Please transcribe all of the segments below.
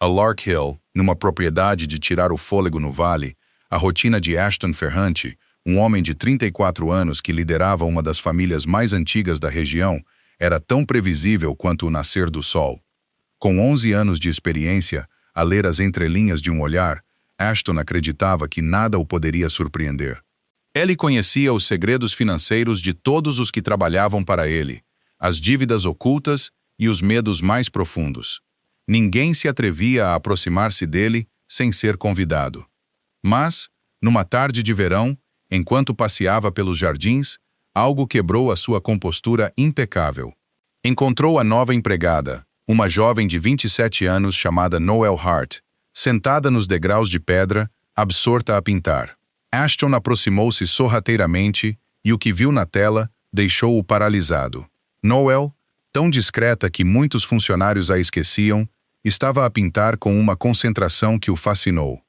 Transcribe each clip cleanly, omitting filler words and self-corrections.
A Lark Hill, numa propriedade de tirar o fôlego no vale, a rotina de Ashton Ferrante, um homem de 34 anos que liderava uma das famílias mais antigas da região, era tão previsível quanto o nascer do sol. Com 11 anos de experiência, a ler as entrelinhas de um olhar, Ashton acreditava que nada o poderia surpreender. Ele conhecia os segredos financeiros de todos os que trabalhavam para ele, as dívidas ocultas e os medos mais profundos. Ninguém se atrevia a aproximar-se dele sem ser convidado. Mas, numa tarde de verão, enquanto passeava pelos jardins, algo quebrou a sua compostura impecável. Encontrou a nova empregada, uma jovem de 27 anos chamada Noelle Hart, sentada nos degraus de pedra, absorta a pintar. Ashton aproximou-se sorrateiramente e o que viu na tela deixou-o paralisado. Noelle, tão discreta que muitos funcionários a esqueciam, estava a pintar com uma concentração que o fascinou.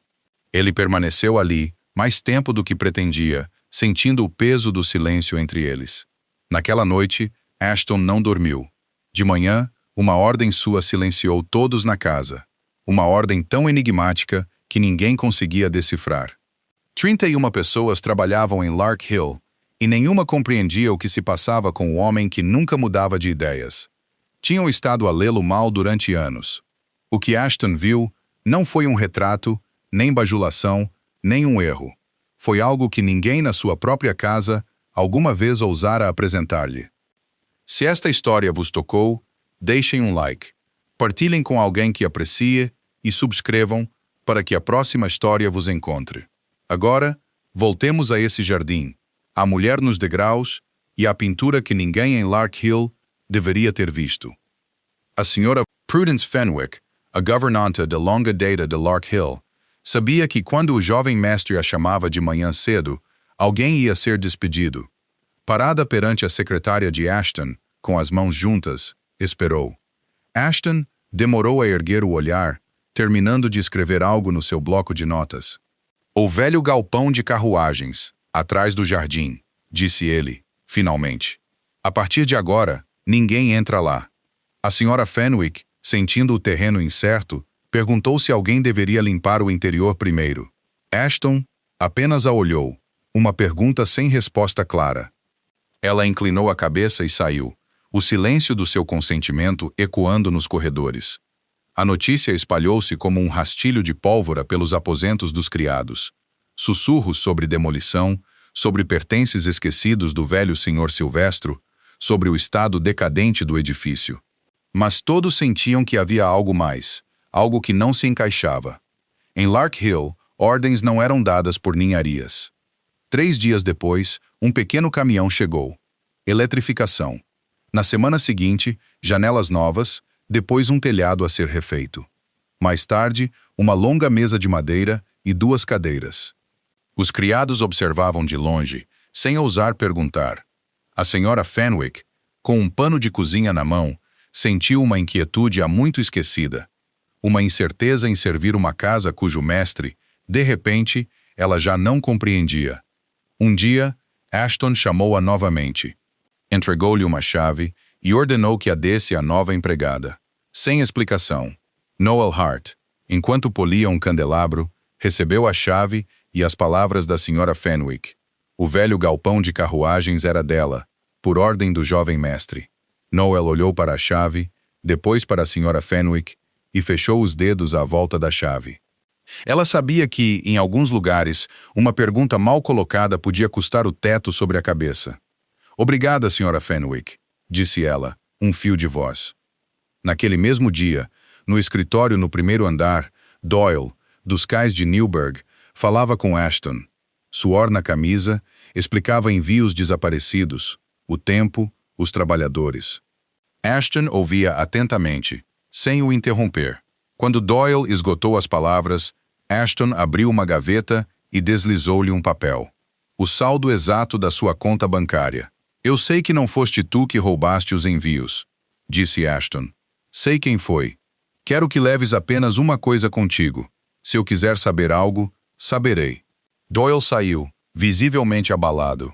Ele permaneceu ali, mais tempo do que pretendia, sentindo o peso do silêncio entre eles. Naquela noite, Ashton não dormiu. De manhã, uma ordem sua silenciou todos na casa. Uma ordem tão enigmática que ninguém conseguia decifrar. 31 pessoas trabalhavam em Lark Hill, e nenhuma compreendia o que se passava com o homem que nunca mudava de ideias. Tinham estado a lê-lo mal durante anos. O que Ashton viu não foi um retrato, nem bajulação, nem um erro. Foi algo que ninguém na sua própria casa alguma vez ousara apresentar-lhe. Se esta história vos tocou, deixem um like, partilhem com alguém que aprecie e subscrevam para que a próxima história vos encontre. Agora, voltemos a esse jardim, a mulher nos degraus e a pintura que ninguém em Lark Hill deveria ter visto. A senhora Prudence Fenwick, a governanta de longa data de Lark Hill, sabia que quando o jovem mestre a chamava de manhã cedo, alguém ia ser despedido. Parada perante a secretária de Ashton, com as mãos juntas, esperou. Ashton demorou a erguer o olhar, terminando de escrever algo no seu bloco de notas. O velho galpão de carruagens, atrás do jardim, disse ele, finalmente. A partir de agora, ninguém entra lá. A senhora Fenwick, sentindo o terreno incerto, perguntou se alguém deveria limpar o interior primeiro. Ashton apenas a olhou, uma pergunta sem resposta clara. Ela inclinou a cabeça e saiu, o silêncio do seu consentimento ecoando nos corredores. A notícia espalhou-se como um rastilho de pólvora pelos aposentos dos criados. Sussurros sobre demolição, sobre pertences esquecidos do velho senhor Silvestro, sobre o estado decadente do edifício. Mas todos sentiam que havia algo mais, algo que não se encaixava. Em Lark Hill, ordens não eram dadas por ninharias. 3 dias depois, um pequeno caminhão chegou. Eletrificação. Na semana seguinte, janelas novas, depois um telhado a ser refeito. Mais tarde, uma longa mesa de madeira e 2 cadeiras. Os criados observavam de longe, sem ousar perguntar. A senhora Fenwick, com um pano de cozinha na mão, sentiu uma inquietude há muito esquecida. Uma incerteza em servir uma casa cujo mestre, de repente, ela já não compreendia. Um dia, Ashton chamou-a novamente. Entregou-lhe uma chave e ordenou que a desse à nova empregada. Sem explicação. Noelle Hart, enquanto polia um candelabro, recebeu a chave e as palavras da senhora Fenwick. O velho galpão de carruagens era dela, por ordem do jovem mestre. Noelle olhou para a chave, depois para a senhora Fenwick, e fechou os dedos à volta da chave. Ela sabia que, em alguns lugares, uma pergunta mal colocada podia custar o teto sobre a cabeça. "Obrigada, senhora Fenwick", disse ela, um fio de voz. Naquele mesmo dia, no escritório no primeiro andar, Doyle, dos cais de Newburgh, falava com Ashton. Suor na camisa, explicava envios desaparecidos, o tempo, os trabalhadores. Ashton ouvia atentamente, sem o interromper. Quando Doyle esgotou as palavras, Ashton abriu uma gaveta e deslizou-lhe um papel. O saldo exato da sua conta bancária. "Eu sei que não foste tu que roubaste os envios", disse Ashton. "Sei quem foi. Quero que leves apenas uma coisa contigo. Se eu quiser saber algo, saberei." Doyle saiu, visivelmente abalado.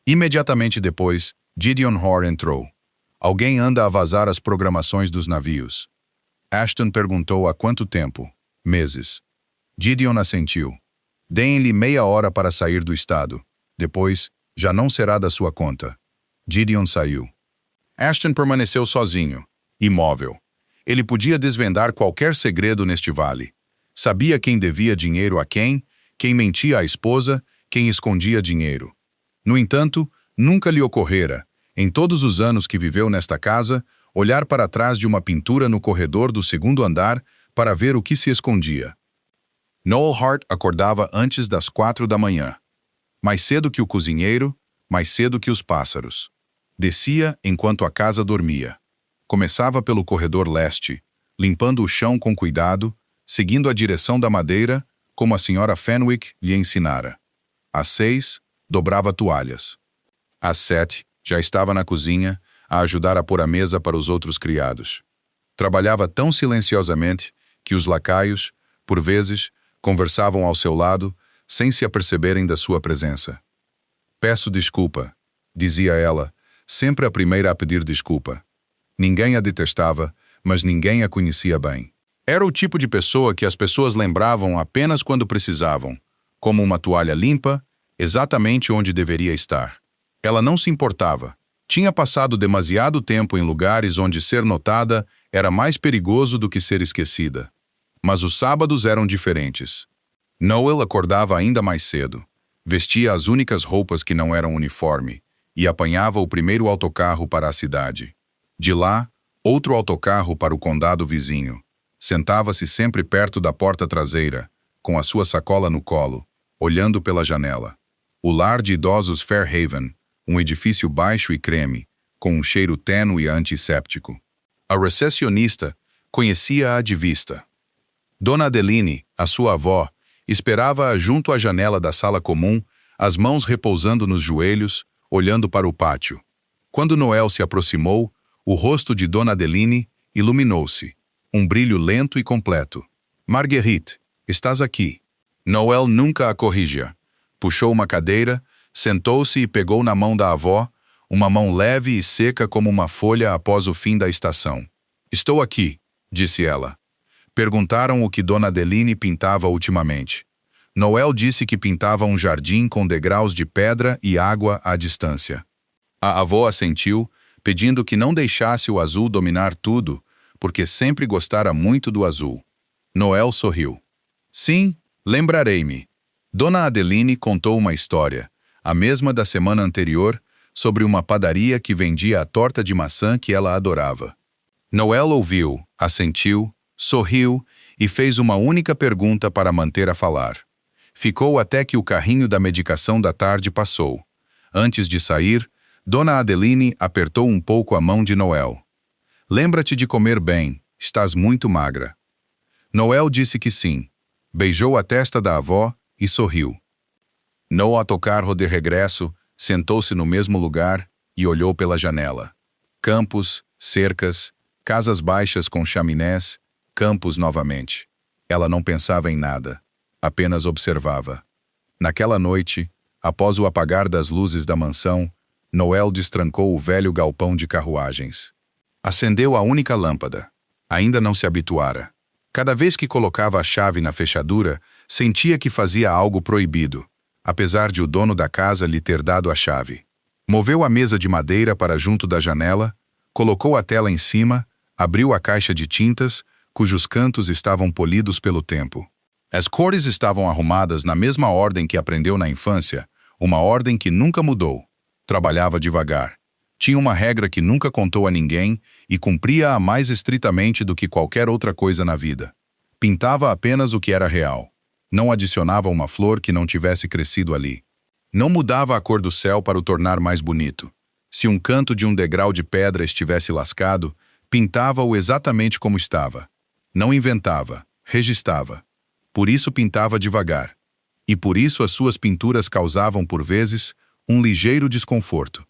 Imediatamente depois, Gideon Hoare entrou. "Alguém anda a vazar as programações dos navios." Ashton perguntou há quanto tempo. Meses. Gideon assentiu. Deem-lhe meia hora para sair do estado. Depois, já não será da sua conta. Gideon saiu. Ashton permaneceu sozinho, imóvel. Ele podia desvendar qualquer segredo neste vale. Sabia quem devia dinheiro a quem mentia à esposa, quem escondia dinheiro. No entanto, nunca lhe ocorrera, em todos os anos que viveu nesta casa, olhar para trás de uma pintura no corredor do segundo andar para ver o que se escondia. Noel Hart acordava antes das 4 da manhã. Mais cedo que o cozinheiro, mais cedo que os pássaros. Descia enquanto a casa dormia. Começava pelo corredor leste, limpando o chão com cuidado, seguindo a direção da madeira, como a senhora Fenwick lhe ensinara. Às 6, dobrava toalhas. Às 7, já estava na cozinha, a ajudar a pôr a mesa para os outros criados. Trabalhava tão silenciosamente que os lacaios, por vezes, conversavam ao seu lado, sem se aperceberem da sua presença. Peço desculpa, dizia ela, sempre a primeira a pedir desculpa. Ninguém a detestava, mas ninguém a conhecia bem. Era o tipo de pessoa que as pessoas lembravam apenas quando precisavam, como uma toalha limpa, exatamente onde deveria estar. Ela não se importava. Tinha passado demasiado tempo em lugares onde ser notada era mais perigoso do que ser esquecida. Mas os sábados eram diferentes. Noel acordava ainda mais cedo, vestia as únicas roupas que não eram uniforme e apanhava o primeiro autocarro para a cidade. De lá, outro autocarro para o condado vizinho. Sentava-se sempre perto da porta traseira, com a sua sacola no colo, olhando pela janela. O lar de idosos Fairhaven, um edifício baixo e creme, com um cheiro tênue e antisséptico. A recepcionista conhecia-a de vista. Dona Adeline, a sua avó, esperava-a junto à janela da sala comum, as mãos repousando nos joelhos, olhando para o pátio. Quando Noel se aproximou, o rosto de Dona Adeline iluminou-se. Um brilho lento e completo. Marguerite, estás aqui. Noel nunca a corrigia. Puxou uma cadeira, sentou-se e pegou na mão da avó, uma mão leve e seca como uma folha após o fim da estação. Estou aqui, disse ela. Perguntaram o que Dona Adeline pintava ultimamente. Noel disse que pintava um jardim com degraus de pedra e água à distância. A avó assentiu, pedindo que não deixasse o azul dominar tudo, porque sempre gostara muito do azul. Noel sorriu. Sim, lembrarei-me. Dona Adeline contou uma história, a mesma da semana anterior, sobre uma padaria que vendia a torta de maçã que ela adorava. Noel ouviu, assentiu, sorriu e fez uma única pergunta para manter a falar. Ficou até que o carrinho da medicação da tarde passou. Antes de sair, Dona Adeline apertou um pouco a mão de Noel. Lembra-te de comer bem, estás muito magra. Noel disse que sim. Beijou a testa da avó e sorriu. No autocarro de regresso, sentou-se no mesmo lugar e olhou pela janela. Campos, cercas, casas baixas com chaminés, campos novamente. Ela não pensava em nada, apenas observava. Naquela noite, após o apagar das luzes da mansão, Noel destrancou o velho galpão de carruagens. Acendeu a única lâmpada. Ainda não se habituara. Cada vez que colocava a chave na fechadura, sentia que fazia algo proibido, apesar de o dono da casa lhe ter dado a chave. Moveu a mesa de madeira para junto da janela, colocou a tela em cima, abriu a caixa de tintas, cujos cantos estavam polidos pelo tempo. As cores estavam arrumadas na mesma ordem que aprendeu na infância, uma ordem que nunca mudou. Trabalhava devagar. Tinha uma regra que nunca contou a ninguém e cumpria-a mais estritamente do que qualquer outra coisa na vida. Pintava apenas o que era real. Não adicionava uma flor que não tivesse crescido ali. Não mudava a cor do céu para o tornar mais bonito. Se um canto de um degrau de pedra estivesse lascado, pintava-o exatamente como estava. Não inventava, registrava. Por isso pintava devagar. E por isso as suas pinturas causavam, por vezes, um ligeiro desconforto.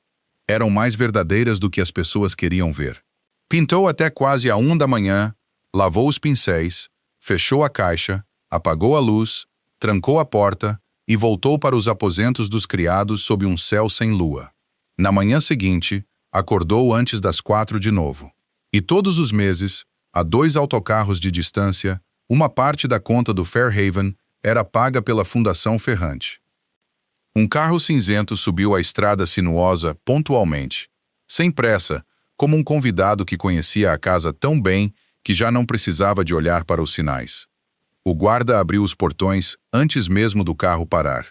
Eram mais verdadeiras do que as pessoas queriam ver. Pintou até quase à 1 da manhã, lavou os pincéis, fechou a caixa, apagou a luz, trancou a porta e voltou para os aposentos dos criados sob um céu sem lua. Na manhã seguinte, acordou antes das 4 de novo. E todos os meses, A 2 autocarros de distância, uma parte da conta do Fairhaven era paga pela Fundação Ferrante. Um carro cinzento subiu a estrada sinuosa pontualmente, sem pressa, como um convidado que conhecia a casa tão bem que já não precisava de olhar para os sinais. O guarda abriu os portões antes mesmo do carro parar.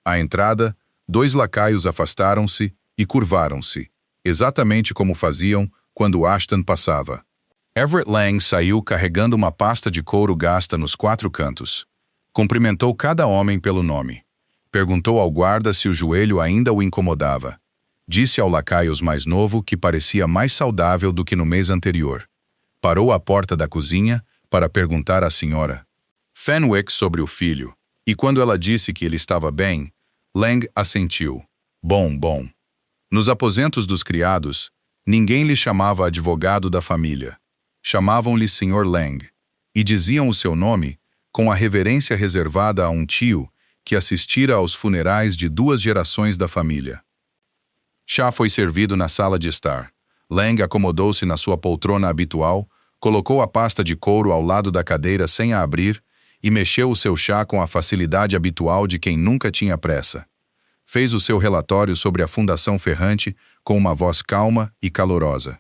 À entrada, 2 lacaios afastaram-se e curvaram-se, exatamente como faziam quando Ashton passava. Everett Lang saiu carregando uma pasta de couro gasta nos 4 cantos. Cumprimentou cada homem pelo nome. Perguntou ao guarda se o joelho ainda o incomodava. Disse ao lacaio mais novo que parecia mais saudável do que no mês anterior. Parou à porta da cozinha para perguntar à senhora Fenwick sobre o filho, e quando ela disse que ele estava bem, Lang assentiu. Bom. Nos aposentos dos criados, ninguém lhe chamava advogado da família. Chamavam-lhe Sr. Lang, e diziam o seu nome com a reverência reservada a um tio que assistira aos funerais de 2 gerações da família. Chá foi servido na sala de estar. Lang acomodou-se na sua poltrona habitual, colocou a pasta de couro ao lado da cadeira sem a abrir e mexeu o seu chá com a facilidade habitual de quem nunca tinha pressa. Fez o seu relatório sobre a Fundação Ferrante com uma voz calma e calorosa.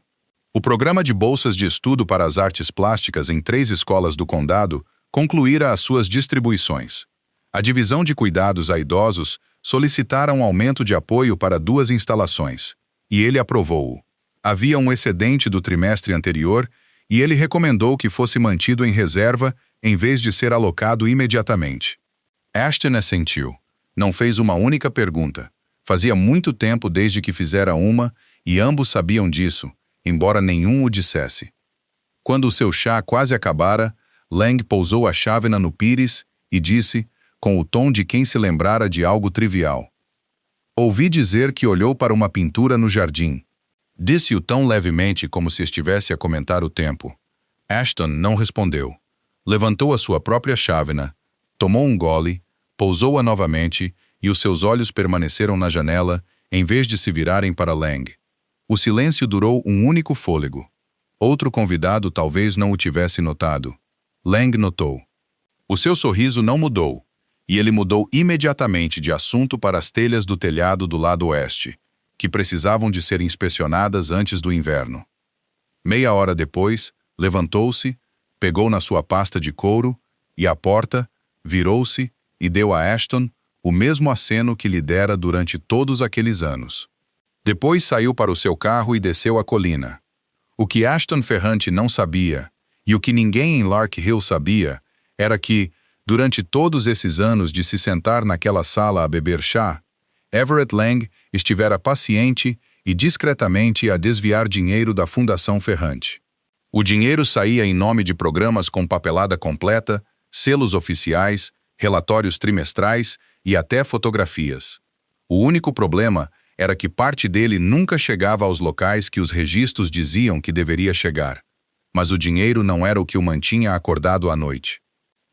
O programa de bolsas de estudo para as artes plásticas em 3 escolas do condado concluíra as suas distribuições. A divisão de cuidados a idosos solicitara um aumento de apoio para 2 instalações, e ele aprovou-o. Havia um excedente do trimestre anterior e ele recomendou que fosse mantido em reserva em vez de ser alocado imediatamente. Ashton assentiu. Não fez uma única pergunta. Fazia muito tempo desde que fizera uma e ambos sabiam disso, embora nenhum o dissesse. Quando o seu chá quase acabara, Lang pousou a chávena no pires e disse, com o tom de quem se lembrara de algo trivial. Ouvi dizer que olhou para uma pintura no jardim. Disse-o tão levemente como se estivesse a comentar o tempo. Ashton não respondeu. Levantou a sua própria chávena, tomou um gole, pousou-a novamente e os seus olhos permaneceram na janela, em vez de se virarem para Lang. O silêncio durou um único fôlego. Outro convidado talvez não o tivesse notado. Lang notou. O seu sorriso não mudou, e ele mudou imediatamente de assunto para as telhas do telhado do lado oeste, que precisavam de ser inspecionadas antes do inverno. Meia hora depois, levantou-se, pegou na sua pasta de couro e, à porta, virou-se e deu a Ashton o mesmo aceno que lhe dera durante todos aqueles anos. Depois saiu para o seu carro e desceu a colina. O que Ashton Ferrante não sabia, e o que ninguém em Lark Hill sabia, era que, durante todos esses anos de se sentar naquela sala a beber chá, Everett Lang estivera paciente e discretamente a desviar dinheiro da Fundação Ferrante. O dinheiro saía em nome de programas com papelada completa, selos oficiais, relatórios trimestrais e até fotografias. O único problema era que parte dele nunca chegava aos locais que os registros diziam que deveria chegar. Mas o dinheiro não era o que o mantinha acordado à noite.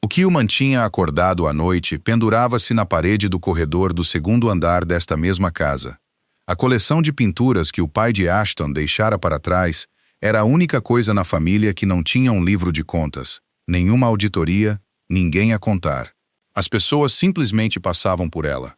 O que o mantinha acordado à noite pendurava-se na parede do corredor do 2º andar desta mesma casa. A coleção de pinturas que o pai de Ashton deixara para trás era a única coisa na família que não tinha um livro de contas, nenhuma auditoria, ninguém a contar. As pessoas simplesmente passavam por ela.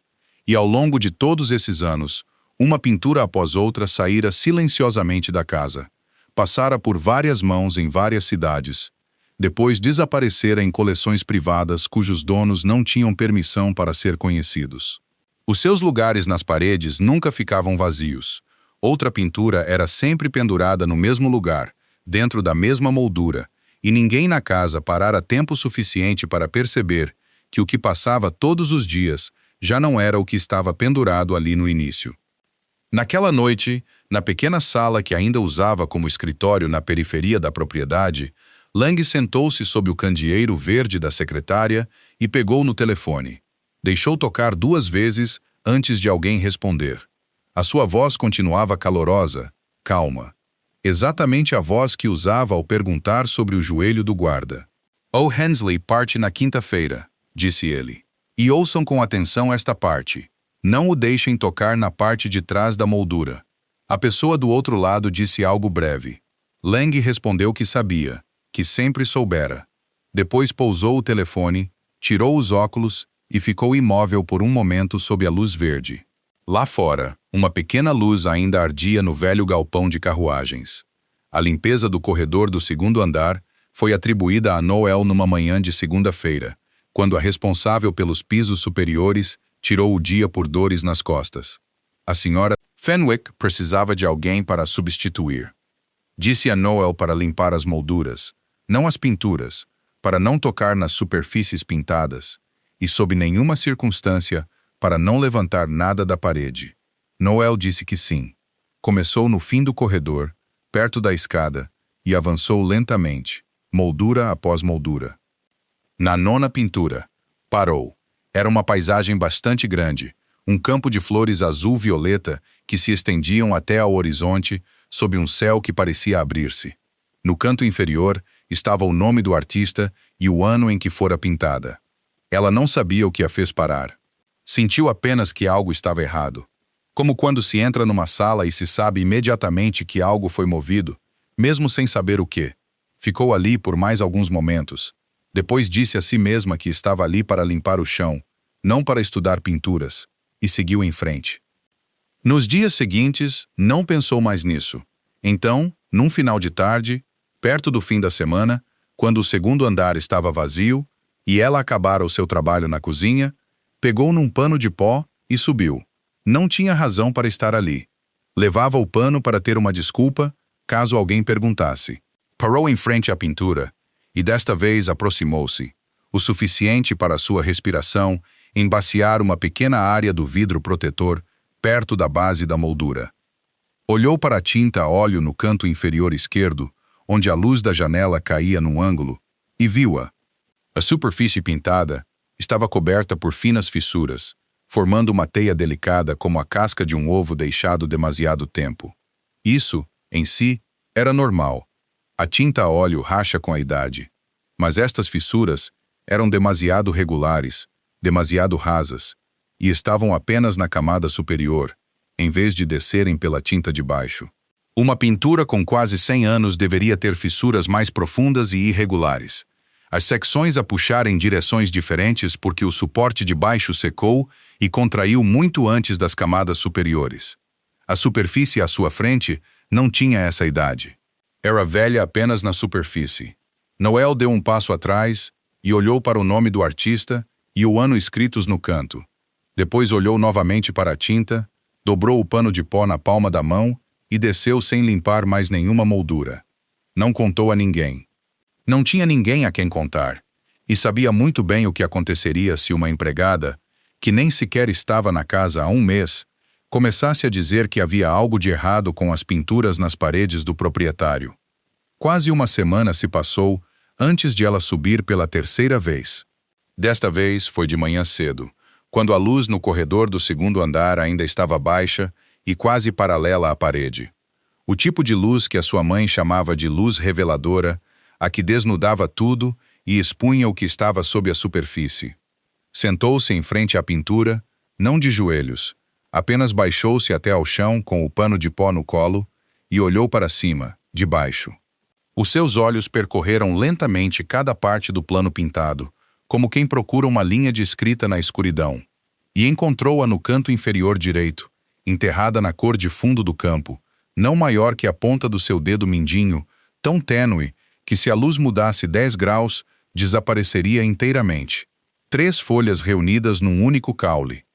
E ao longo de todos esses anos, uma pintura após outra saíra silenciosamente da casa. Passara por várias mãos em várias cidades. Depois desaparecera em coleções privadas cujos donos não tinham permissão para ser conhecidos. Os seus lugares nas paredes nunca ficavam vazios. Outra pintura era sempre pendurada no mesmo lugar, dentro da mesma moldura, e ninguém na casa parara tempo suficiente para perceber que o que passava todos os dias já não era o que estava pendurado ali no início. Naquela noite, na pequena sala que ainda usava como escritório na periferia da propriedade, Lang sentou-se sob o candeeiro verde da secretária e pegou no telefone. Deixou tocar 2 vezes antes de alguém responder. A sua voz continuava calorosa, calma. Exatamente a voz que usava ao perguntar sobre o joelho do guarda. "O Hensley parte na quinta-feira", disse ele. "E ouçam com atenção esta parte. Não o deixem tocar na parte de trás da moldura." A pessoa do outro lado disse algo breve. Lang respondeu que sabia. que sempre soubera. Depois pousou o telefone, tirou os óculos e ficou imóvel por um momento sob a luz verde. Lá fora, uma pequena luz ainda ardia no velho galpão de carruagens. A limpeza do corredor do segundo andar foi atribuída a Noel numa manhã de segunda-feira, quando a responsável pelos pisos superiores tirou o dia por dores nas costas. A senhora Fenwick precisava de alguém para a substituir. Disse a Noel para limpar as molduras, não as pinturas, para não tocar nas superfícies pintadas, e sob nenhuma circunstância para não levantar nada da parede. Noel disse que sim. Começou no fim do corredor, perto da escada, e avançou lentamente, moldura após moldura. Na nona pintura, parou. Era uma paisagem bastante grande, um campo de flores azul-violeta que se estendiam até ao horizonte sob um céu que parecia abrir-se. No canto inferior estava o nome do artista e o ano em que fora pintada. Ela não sabia o que a fez parar. Sentiu apenas que algo estava errado. Como quando se entra numa sala e se sabe imediatamente que algo foi movido, mesmo sem saber o quê. Ficou ali por mais alguns momentos. Depois disse a si mesma que estava ali para limpar o chão, não para estudar pinturas, e seguiu em frente. Nos dias seguintes, não pensou mais nisso. Então, num final de tarde, perto do fim da semana, quando o segundo andar estava vazio e ela acabara o seu trabalho na cozinha, pegou num pano de pó e subiu. Não tinha razão para estar ali. Levava o pano para ter uma desculpa, caso alguém perguntasse. Parou em frente à pintura, e desta vez aproximou-se, o suficiente para sua respiração embaciar uma pequena área do vidro protetor perto da base da moldura. Olhou para a tinta a óleo no canto inferior esquerdo, onde a luz da janela caía num ângulo, e viu-a. A superfície pintada estava coberta por finas fissuras, formando uma teia delicada como a casca de um ovo deixado demasiado tempo. Isso, em si, era normal. A tinta a óleo racha com a idade. Mas estas fissuras eram demasiado regulares, demasiado rasas, e estavam apenas na camada superior, em vez de descerem pela tinta de baixo. Uma pintura com quase 100 anos deveria ter fissuras mais profundas e irregulares. As secções a puxar em direções diferentes porque o suporte de baixo secou e contraiu muito antes das camadas superiores. A superfície à sua frente não tinha essa idade. Era velha apenas na superfície. Noel deu um passo atrás e olhou para o nome do artista e o ano escritos no canto. Depois olhou novamente para a tinta, dobrou o pano de pó na palma da mão e desceu sem limpar mais nenhuma moldura. Não contou a ninguém. Não tinha ninguém a quem contar, e sabia muito bem o que aconteceria se uma empregada, que nem sequer estava na casa há um mês, começasse a dizer que havia algo de errado com as pinturas nas paredes do proprietário. Quase uma semana se passou antes de ela subir pela terceira vez. Desta vez foi de manhã cedo, quando a luz no corredor do segundo andar ainda estava baixa e quase paralela à parede. O tipo de luz que a sua mãe chamava de luz reveladora, a que desnudava tudo e expunha o que estava sob a superfície. Sentou-se em frente à pintura, não de joelhos, apenas baixou-se até ao chão com o pano de pó no colo e olhou para cima, de baixo. Os seus olhos percorreram lentamente cada parte do plano pintado, como quem procura uma linha de escrita na escuridão, e encontrou-a no canto inferior direito, enterrada na cor de fundo do campo, não maior que a ponta do seu dedo mindinho, tão tênue que se a luz mudasse 10 graus, desapareceria inteiramente. 3 folhas reunidas num único caule.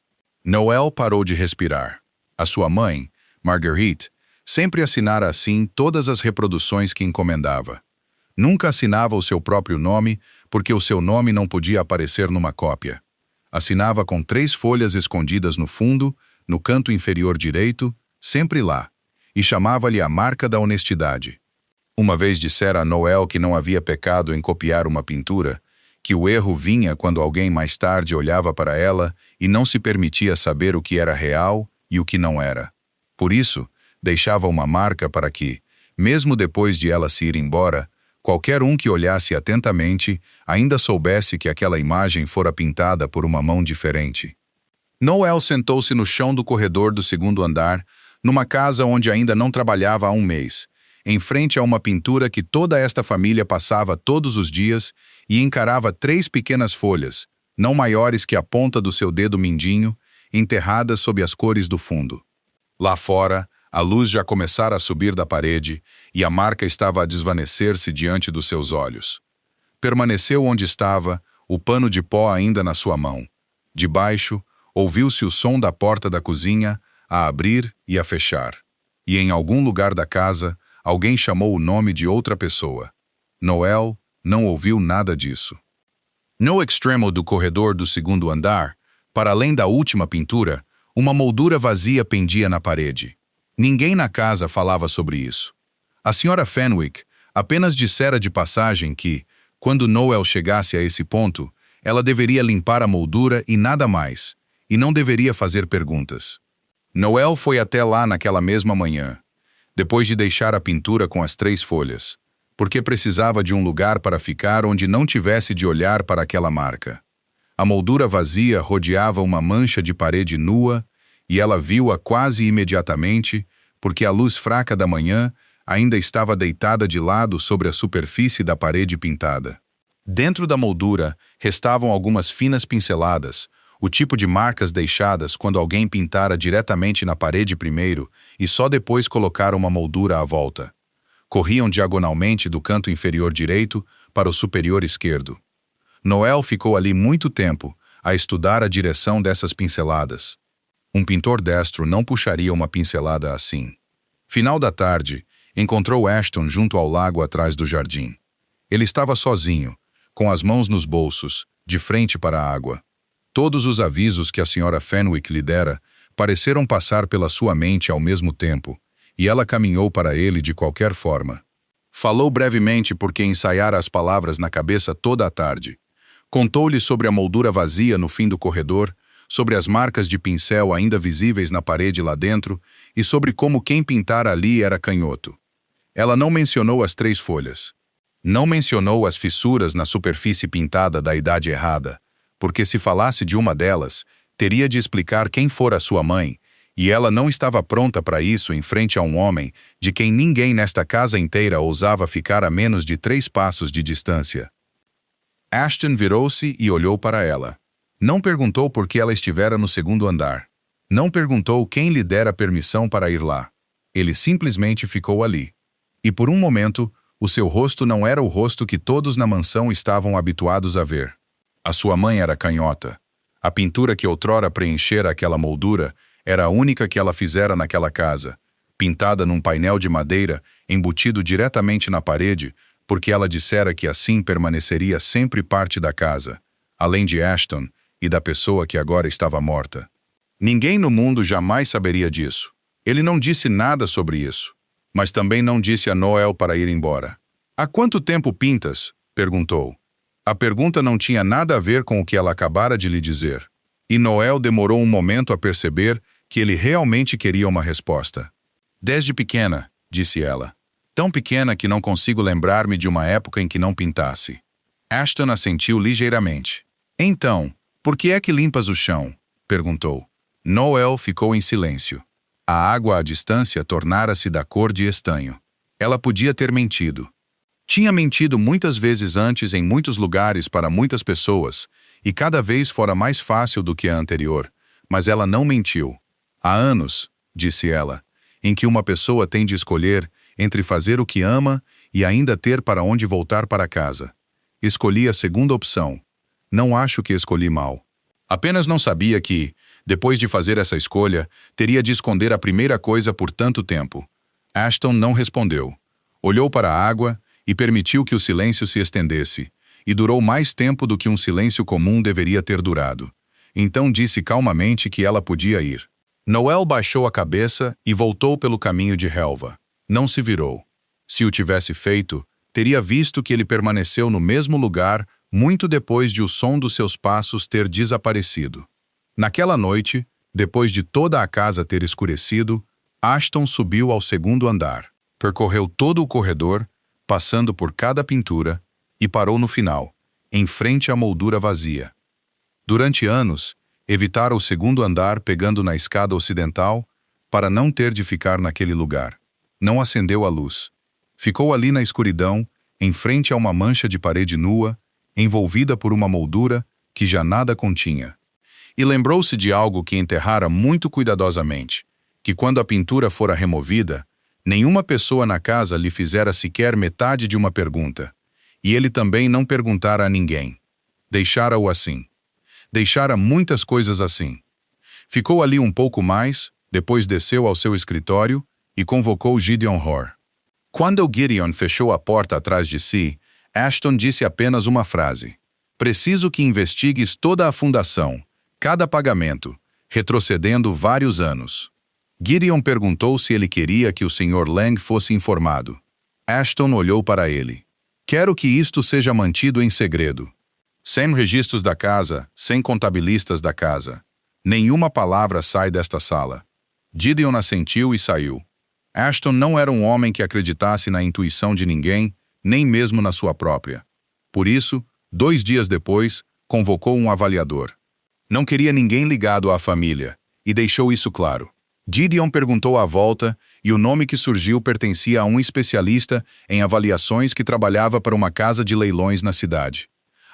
Noel parou de respirar. A sua mãe, Marguerite, sempre assinara assim todas as reproduções que encomendava. Nunca assinava o seu próprio nome, porque o seu nome não podia aparecer numa cópia. Assinava com 3 folhas escondidas no fundo, no canto inferior direito, sempre lá, e chamava-lhe a marca da honestidade. Uma vez dissera a Noel que não havia pecado em copiar uma pintura, que o erro vinha quando alguém mais tarde olhava para ela e não se permitia saber o que era real e o que não era. Por isso, deixava uma marca para que, mesmo depois de ela se ir embora, qualquer um que olhasse atentamente ainda soubesse que aquela imagem fora pintada por uma mão diferente. Noel sentou-se no chão do corredor do segundo andar, numa casa onde ainda não trabalhava há um mês, em frente a uma pintura que toda esta família passava todos os dias e encarava 3 pequenas folhas, não maiores que a ponta do seu dedo mindinho, enterradas sob as cores do fundo. Lá fora, a luz já começara a subir da parede e a marca estava a desvanecer-se diante dos seus olhos. Permaneceu onde estava, o pano de pó ainda na sua mão. Debaixo, ouviu-se o som da porta da cozinha a abrir e a fechar. E em algum lugar da casa, alguém chamou o nome de outra pessoa. Noel não ouviu nada disso. No extremo do corredor do segundo andar, para além da última pintura, uma moldura vazia pendia na parede. Ninguém na casa falava sobre isso. A Sra. Fenwick apenas dissera de passagem que, quando Noel chegasse a esse ponto, ela deveria limpar a moldura e nada mais, e não deveria fazer perguntas. Noel foi até lá naquela mesma manhã, depois de deixar a pintura com as 3 folhas, porque precisava de um lugar para ficar onde não tivesse de olhar para aquela marca. A moldura vazia rodeava uma mancha de parede nua, e ela viu-a quase imediatamente, porque a luz fraca da manhã ainda estava deitada de lado sobre a superfície da parede pintada. Dentro da moldura restavam algumas finas pinceladas, o tipo de marcas deixadas quando alguém pintara diretamente na parede primeiro e só depois colocara uma moldura à volta. Corriam diagonalmente do canto inferior direito para o superior esquerdo. Noel ficou ali muito tempo a estudar a direção dessas pinceladas. Um pintor destro não puxaria uma pincelada assim. Final da tarde, encontrou Ashton junto ao lago atrás do jardim. Ele estava sozinho, com as mãos nos bolsos, de frente para a água. Todos os avisos que a Sra. Fenwick lhe dera pareceram passar pela sua mente ao mesmo tempo, e ela caminhou para ele de qualquer forma. Falou brevemente porque ensaiara as palavras na cabeça toda a tarde. Contou-lhe sobre a moldura vazia no fim do corredor, sobre as marcas de pincel ainda visíveis na parede lá dentro e sobre como quem pintara ali era canhoto. Ela não mencionou as 3 folhas. Não mencionou as fissuras na superfície pintada da idade errada, porque se falasse de uma delas, teria de explicar quem fora sua mãe, e ela não estava pronta para isso em frente a um homem de quem ninguém nesta casa inteira ousava ficar a menos de 3 passos de distância. Ashton virou-se e olhou para ela. Não perguntou por que ela estivera no segundo andar. Não perguntou quem lhe dera permissão para ir lá. Ele simplesmente ficou ali. E por um momento, o seu rosto não era o rosto que todos na mansão estavam habituados a ver. A sua mãe era canhota. A pintura que outrora preenchera aquela moldura era a única que ela fizera naquela casa, pintada num painel de madeira embutido diretamente na parede, porque ela dissera que assim permaneceria sempre parte da casa, além de Ashton e da pessoa que agora estava morta. Ninguém no mundo jamais saberia disso. Ele não disse nada sobre isso, mas também não disse a Noel para ir embora. "Há quanto tempo pintas?" perguntou. A pergunta não tinha nada a ver com o que ela acabara de lhe dizer. E Noel demorou um momento a perceber que ele realmente queria uma resposta. "Desde pequena", disse ela. "Tão pequena que não consigo lembrar-me de uma época em que não pintasse." Ashton assentiu ligeiramente. "Então, por que é que limpas o chão?" perguntou. Noel ficou em silêncio. A água à distância tornara-se da cor de estanho. Ela podia ter mentido. Tinha mentido muitas vezes antes em muitos lugares para muitas pessoas, e cada vez fora mais fácil do que a anterior, mas ela não mentiu. "Há anos", disse ela, "em que uma pessoa tem de escolher entre fazer o que ama e ainda ter para onde voltar para casa. Escolhi a segunda opção. Não acho que escolhi mal. Apenas não sabia que, depois de fazer essa escolha, teria de esconder a primeira coisa por tanto tempo." Ashton não respondeu. Olhou para a água e permitiu que o silêncio se estendesse, e durou mais tempo do que um silêncio comum deveria ter durado. Então disse calmamente que ela podia ir. Noel baixou a cabeça e voltou pelo caminho de relva. Não se virou. Se o tivesse feito, teria visto que ele permaneceu no mesmo lugar muito depois de o som dos seus passos ter desaparecido. Naquela noite, depois de toda a casa ter escurecido, Ashton subiu ao segundo andar, percorreu todo o corredor, passando por cada pintura, e parou no final, em frente à moldura vazia. Durante anos, evitara o segundo andar pegando na escada ocidental para não ter de ficar naquele lugar. Não acendeu a luz. Ficou ali na escuridão, em frente a uma mancha de parede nua, envolvida por uma moldura que já nada continha. E lembrou-se de algo que enterrara muito cuidadosamente, que quando a pintura fora removida, nenhuma pessoa na casa lhe fizera sequer metade de uma pergunta, e ele também não perguntara a ninguém. Deixara-o assim. Deixara muitas coisas assim. Ficou ali um pouco mais, depois desceu ao seu escritório e convocou Gideon Hoare. Quando Gideon fechou a porta atrás de si, Ashton disse apenas uma frase. Preciso que investigues toda a fundação, cada pagamento, retrocedendo vários anos. Gideon perguntou se ele queria que o Sr. Lang fosse informado. Ashton olhou para ele. Quero que isto seja mantido em segredo. Sem registros da casa, sem contabilistas da casa. Nenhuma palavra sai desta sala. Gideon assentiu e saiu. Ashton não era um homem que acreditasse na intuição de ninguém, nem mesmo na sua própria. Por isso, 2 dias depois, convocou um avaliador. Não queria ninguém ligado à família, e deixou isso claro. Gideon perguntou à volta, e o nome que surgiu pertencia a um especialista em avaliações que trabalhava para uma casa de leilões na cidade.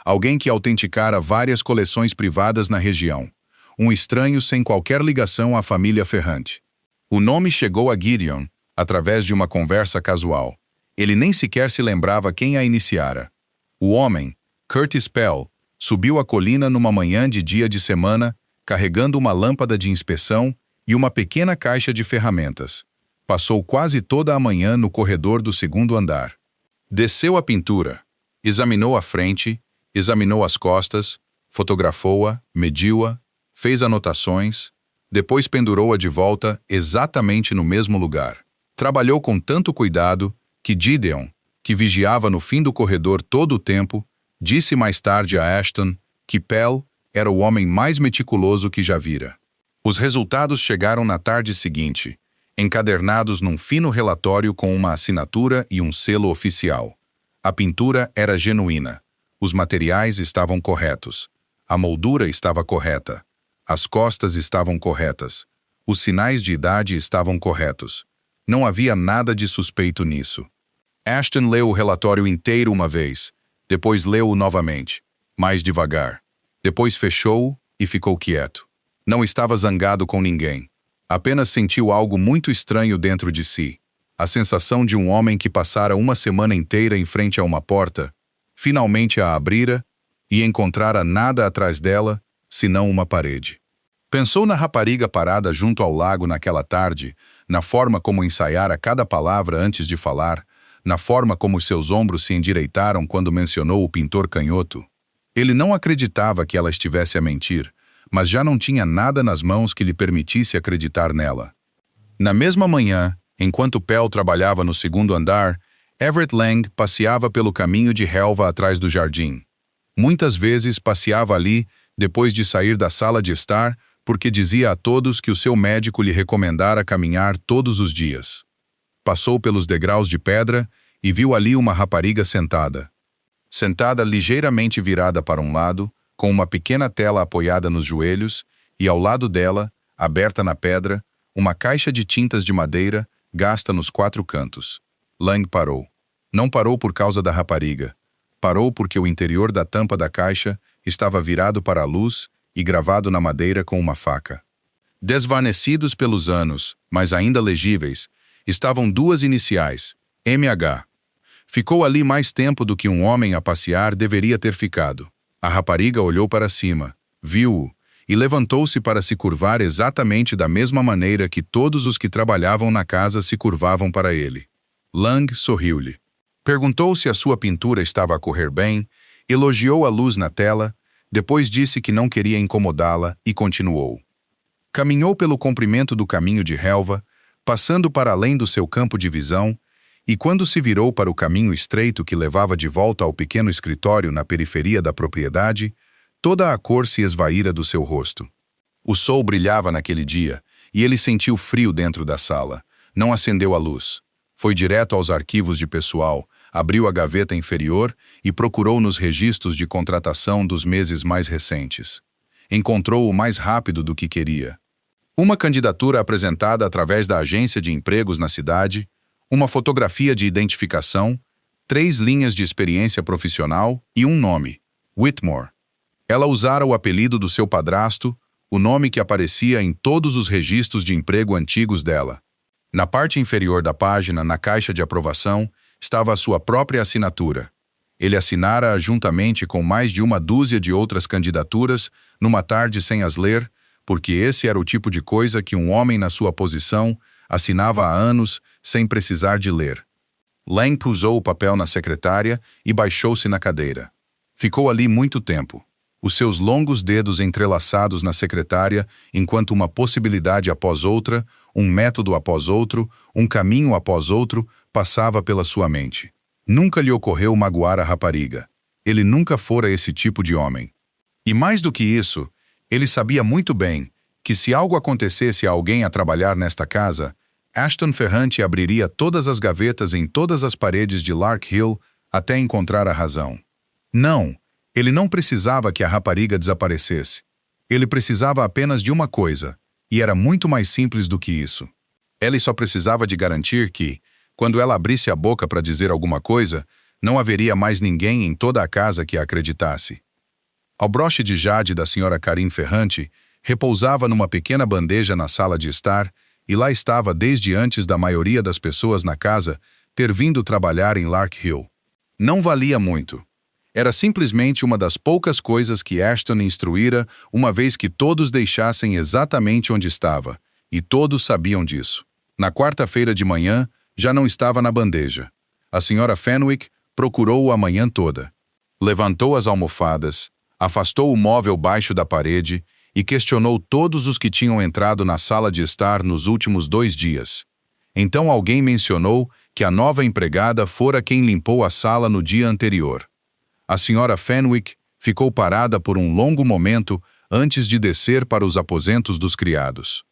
Alguém que autenticara várias coleções privadas na região. Um estranho sem qualquer ligação à família Ferrante. O nome chegou a Gideon através de uma conversa casual. Ele nem sequer se lembrava quem a iniciara. O homem, Curtis Pell, subiu a colina numa manhã de dia de semana, carregando uma lâmpada de inspeção e uma pequena caixa de ferramentas. Passou quase toda a manhã no corredor do 2º andar. Desceu a pintura, examinou a frente, examinou as costas, fotografou-a, mediu-a, fez anotações, depois pendurou-a de volta exatamente no mesmo lugar. Trabalhou com tanto cuidado que Gideon, que vigiava no fim do corredor todo o tempo, disse mais tarde a Ashton que Pell era o homem mais meticuloso que já vira. Os resultados chegaram na tarde seguinte, encadernados num fino relatório com uma assinatura e um selo oficial. A pintura era genuína. Os materiais estavam corretos. A moldura estava correta. As costas estavam corretas. Os sinais de idade estavam corretos. Não havia nada de suspeito nisso. Ashton leu o relatório inteiro uma vez, depois leu-o novamente, mais devagar. Depois fechou-o e ficou quieto. Não estava zangado com ninguém. Apenas sentiu algo muito estranho dentro de si. A sensação de um homem que passara uma semana inteira em frente a uma porta, finalmente a abrira e encontrara nada atrás dela, senão uma parede. Pensou na rapariga parada junto ao lago naquela tarde, na forma como ensaiara cada palavra antes de falar, na forma como seus ombros se endireitaram quando mencionou o pintor canhoto. Ele não acreditava que ela estivesse a mentir, mas já não tinha nada nas mãos que lhe permitisse acreditar nela. Na mesma manhã, enquanto Pell trabalhava no 2º andar, Everett Lang passeava pelo caminho de relva atrás do jardim. Muitas vezes passeava ali, depois de sair da sala de estar, porque dizia a todos que o seu médico lhe recomendara caminhar todos os dias. Passou pelos degraus de pedra e viu ali uma rapariga sentada. Sentada ligeiramente virada para um lado, com uma pequena tela apoiada nos joelhos, e ao lado dela, aberta na pedra, uma caixa de tintas de madeira, gasta nos 4 cantos. Lang parou. Não parou por causa da rapariga. Parou porque o interior da tampa da caixa estava virado para a luz e gravado na madeira com uma faca. Desvanecidos pelos anos, mas ainda legíveis, estavam 2 iniciais, MH. Ficou ali mais tempo do que um homem a passear deveria ter ficado. A rapariga olhou para cima, viu-o, e levantou-se para se curvar exatamente da mesma maneira que todos os que trabalhavam na casa se curvavam para ele. Lang sorriu-lhe. Perguntou se a sua pintura estava a correr bem, elogiou a luz na tela, depois disse que não queria incomodá-la e continuou. Caminhou pelo comprimento do caminho de relva, passando para além do seu campo de visão, e quando se virou para o caminho estreito que levava de volta ao pequeno escritório na periferia da propriedade, toda a cor se esvaíra do seu rosto. O sol brilhava naquele dia, e ele sentiu frio dentro da sala. Não acendeu a luz. Foi direto aos arquivos de pessoal, abriu a gaveta inferior e procurou nos registros de contratação dos meses mais recentes. Encontrou o mais rápido do que queria. Uma candidatura apresentada através da agência de empregos na cidade, uma fotografia de identificação, 3 linhas de experiência profissional e um nome, Whitmore. Ela usara o apelido do seu padrasto, o nome que aparecia em todos os registros de emprego antigos dela. Na parte inferior da página, na caixa de aprovação, estava a sua própria assinatura. Ele assinara juntamente com mais de uma dúzia de outras candidaturas, numa tarde sem as ler, porque esse era o tipo de coisa que um homem na sua posição assinava há anos sem precisar de ler. Lang pusou o papel na secretária e baixou-se na cadeira. Ficou ali muito tempo, os seus longos dedos entrelaçados na secretária, enquanto uma possibilidade após outra, um método após outro, um caminho após outro, passava pela sua mente. Nunca lhe ocorreu magoar a rapariga. Ele nunca fora esse tipo de homem. E mais do que isso, ele sabia muito bem que se algo acontecesse a alguém a trabalhar nesta casa, Ashton Ferrante abriria todas as gavetas em todas as paredes de Lark Hill até encontrar a razão. Não, ele não precisava que a rapariga desaparecesse. Ele precisava apenas de uma coisa, e era muito mais simples do que isso. Ele só precisava de garantir que, quando ela abrisse a boca para dizer alguma coisa, não haveria mais ninguém em toda a casa que a acreditasse. O broche de jade da senhora Karin Ferrante repousava numa pequena bandeja na sala de estar, e lá estava desde antes da maioria das pessoas na casa ter vindo trabalhar em Lark Hill. Não valia muito. Era simplesmente uma das poucas coisas que Ashton instruíra, uma vez que todos deixassem exatamente onde estava, e todos sabiam disso. Na quarta-feira de manhã, já não estava na bandeja. A senhora Fenwick procurou-o a manhã toda. Levantou as almofadas, afastou o móvel baixo da parede e questionou todos os que tinham entrado na sala de estar nos últimos 2 dias. Então alguém mencionou que a nova empregada fora quem limpou a sala no dia anterior. A senhora Fenwick ficou parada por um longo momento antes de descer para os aposentos dos criados.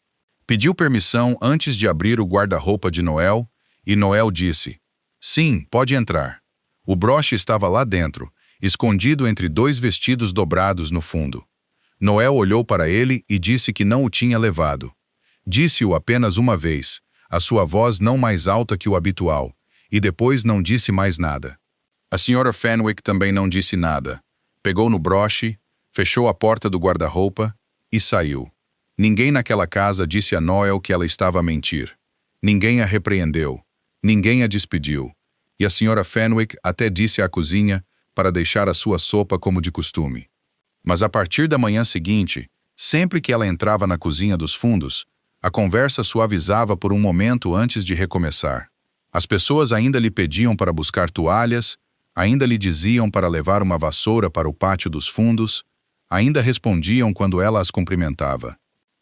Pediu permissão antes de abrir o guarda-roupa de Noel, e Noel disse: "Sim, pode entrar." O broche estava lá dentro, escondido entre 2 vestidos dobrados no fundo. Noel olhou para ele e disse que não o tinha levado. Disse-o apenas uma vez, a sua voz não mais alta que o habitual, e depois não disse mais nada. A senhora Fenwick também não disse nada. Pegou no broche, fechou a porta do guarda-roupa e saiu. Ninguém naquela casa disse a Noel que ela estava a mentir. Ninguém a repreendeu. Ninguém a despediu. E a senhora Fenwick até disse à cozinha para deixar a sua sopa como de costume. Mas a partir da manhã seguinte, sempre que ela entrava na cozinha dos fundos, a conversa suavizava por um momento antes de recomeçar. As pessoas ainda lhe pediam para buscar toalhas, ainda lhe diziam para levar uma vassoura para o pátio dos fundos, ainda respondiam quando ela as cumprimentava.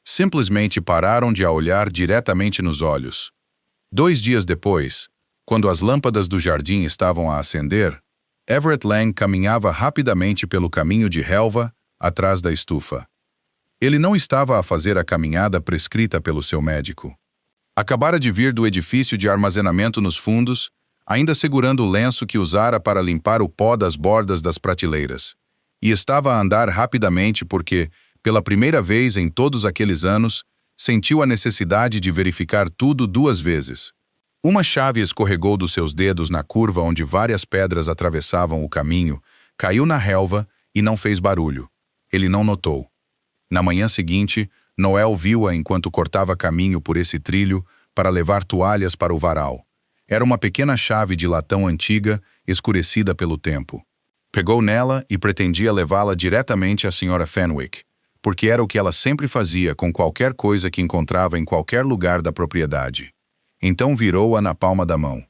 Simplesmente pararam de a olhar diretamente nos olhos. 2 dias depois, quando as lâmpadas do jardim estavam a acender, Everett Lang caminhava rapidamente pelo caminho de relva atrás da estufa. Ele não estava a fazer a caminhada prescrita pelo seu médico. Acabara de vir do edifício de armazenamento nos fundos, ainda segurando o lenço que usara para limpar o pó das bordas das prateleiras, e estava a andar rapidamente porque, pela primeira vez em todos aqueles anos, sentiu a necessidade de verificar tudo 2 vezes. Uma chave escorregou dos seus dedos na curva onde várias pedras atravessavam o caminho, caiu na relva e não fez barulho. Ele não notou. Na manhã seguinte, Noel viu-a enquanto cortava caminho por esse trilho para levar toalhas para o varal. Era uma pequena chave de latão antiga, escurecida pelo tempo. Pegou nela e pretendia levá-la diretamente à senhora Fenwick, porque era o que ela sempre fazia com qualquer coisa que encontrava em qualquer lugar da propriedade. Então virou-a na palma da mão.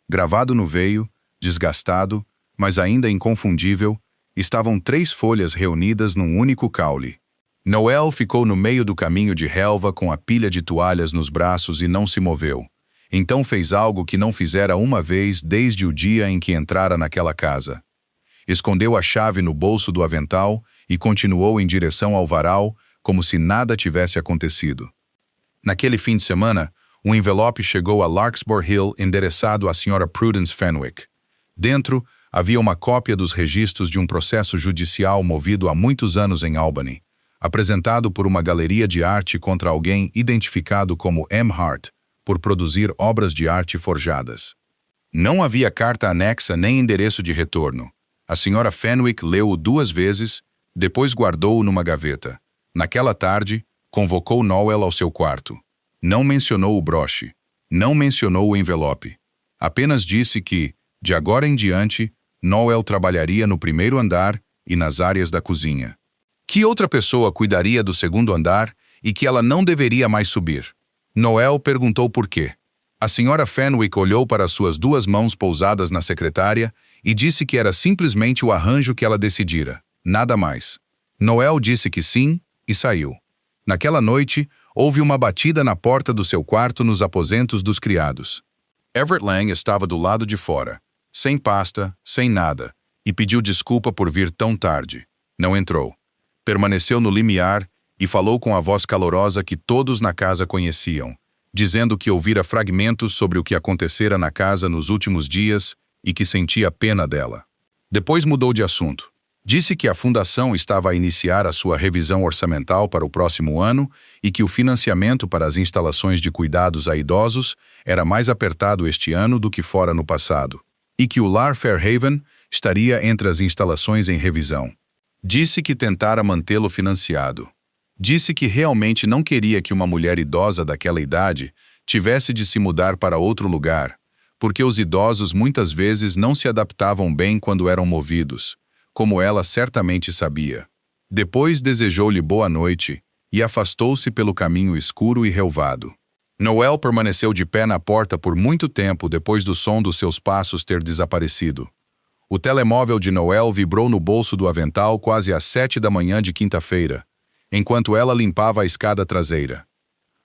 Gravado no veio, desgastado, mas ainda inconfundível, estavam 3 folhas reunidas num único caule. Noel ficou no meio do caminho de relva com a pilha de toalhas nos braços e não se moveu. Então fez algo que não fizera uma vez desde o dia em que entrara naquela casa. Escondeu a chave no bolso do avental e continuou em direção ao varal, como se nada tivesse acontecido. Naquele fim de semana, um envelope chegou a Larkspur Hill endereçado à Sra. Prudence Fenwick. Dentro, havia uma cópia dos registros de um processo judicial movido há muitos anos em Albany, apresentado por uma galeria de arte contra alguém identificado como M. Hart, por produzir obras de arte forjadas. Não havia carta anexa nem endereço de retorno. A Sra. Fenwick leu-o 2 vezes, depois guardou-o numa gaveta. Naquela tarde, convocou Noel ao seu quarto. Não mencionou o broche. Não mencionou o envelope. Apenas disse que, de agora em diante, Noel trabalharia no primeiro andar e nas áreas da cozinha. Que outra pessoa cuidaria do segundo andar e que ela não deveria mais subir? Noel perguntou por quê. A Sra. Fenwick olhou para suas 2 mãos pousadas na secretária e disse que era simplesmente o arranjo que ela decidira, nada mais. Noel disse que sim e saiu. Naquela noite, houve uma batida na porta do seu quarto nos aposentos dos criados. Everett Lang estava do lado de fora, sem pasta, sem nada, e pediu desculpa por vir tão tarde. Não entrou. Permaneceu no limiar e falou com a voz calorosa que todos na casa conheciam, dizendo que ouvira fragmentos sobre o que acontecera na casa nos últimos dias e que sentia pena dela. Depois mudou de assunto. Disse que a fundação estava a iniciar a sua revisão orçamental para o próximo ano e que o financiamento para as instalações de cuidados a idosos era mais apertado este ano do que fora no passado, e que o Lar Fairhaven estaria entre as instalações em revisão. Disse que tentara mantê-lo financiado. Disse que realmente não queria que uma mulher idosa daquela idade tivesse de se mudar para outro lugar, porque os idosos muitas vezes não se adaptavam bem quando eram movidos, como ela certamente sabia. Depois desejou-lhe boa noite e afastou-se pelo caminho escuro e relvado. Noel permaneceu de pé na porta por muito tempo depois do som dos seus passos ter desaparecido. O telemóvel de Noel vibrou no bolso do avental quase às 7 da manhã de quinta-feira, enquanto ela limpava a escada traseira.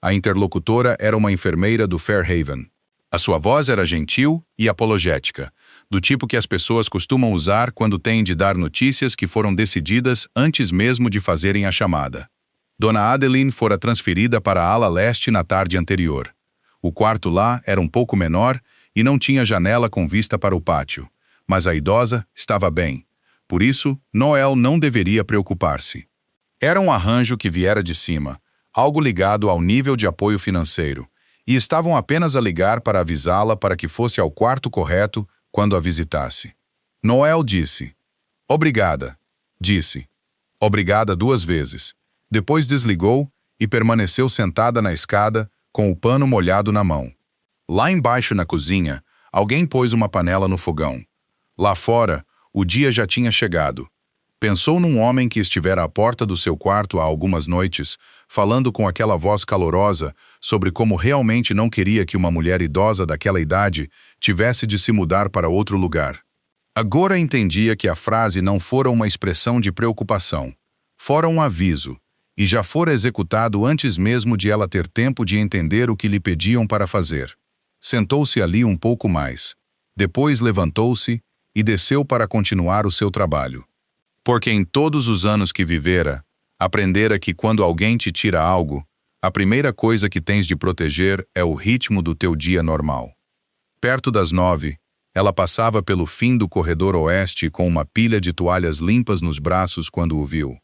A interlocutora era uma enfermeira do Fairhaven. A sua voz era gentil e apologética, do tipo que as pessoas costumam usar quando têm de dar notícias que foram decididas antes mesmo de fazerem a chamada. Dona Adeline fora transferida para a ala leste na tarde anterior. O quarto lá era um pouco menor e não tinha janela com vista para o pátio, mas a idosa estava bem. Por isso, Noel não deveria preocupar-se. Era um arranjo que viera de cima, algo ligado ao nível de apoio financeiro, e estavam apenas a ligar para avisá-la para que fosse ao quarto correto quando a visitasse. Noel disse, "Obrigada", disse. Obrigada 2 vezes. Depois desligou e permaneceu sentada na escada com o pano molhado na mão. Lá embaixo na cozinha, alguém pôs uma panela no fogão. Lá fora, o dia já tinha chegado. Pensou num homem que estivera à porta do seu quarto há algumas noites, falando com aquela voz calorosa sobre como realmente não queria que uma mulher idosa daquela idade tivesse de se mudar para outro lugar. Agora entendia que a frase não fora uma expressão de preocupação, fora um aviso, e já fora executado antes mesmo de ela ter tempo de entender o que lhe pediam para fazer. Sentou-se ali um pouco mais. Depois levantou-se e desceu para continuar o seu trabalho. Porque em todos os anos que vivera, aprendera que quando alguém te tira algo, a primeira coisa que tens de proteger é o ritmo do teu dia normal. Perto das 9, ela passava pelo fim do corredor oeste com uma pilha de toalhas limpas nos braços quando o viu.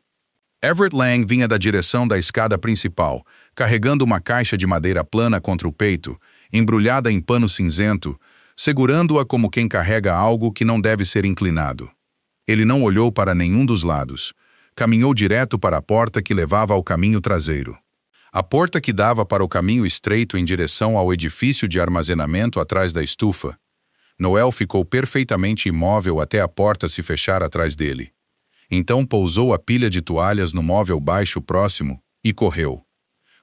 Everett Lang vinha da direção da escada principal, carregando uma caixa de madeira plana contra o peito, embrulhada em pano cinzento, segurando-a como quem carrega algo que não deve ser inclinado. Ele não olhou para nenhum dos lados. Caminhou direto para a porta que levava ao caminho traseiro. A porta que dava para o caminho estreito em direção ao edifício de armazenamento atrás da estufa. Noel ficou perfeitamente imóvel até a porta se fechar atrás dele. Então pousou a pilha de toalhas no móvel baixo próximo e correu.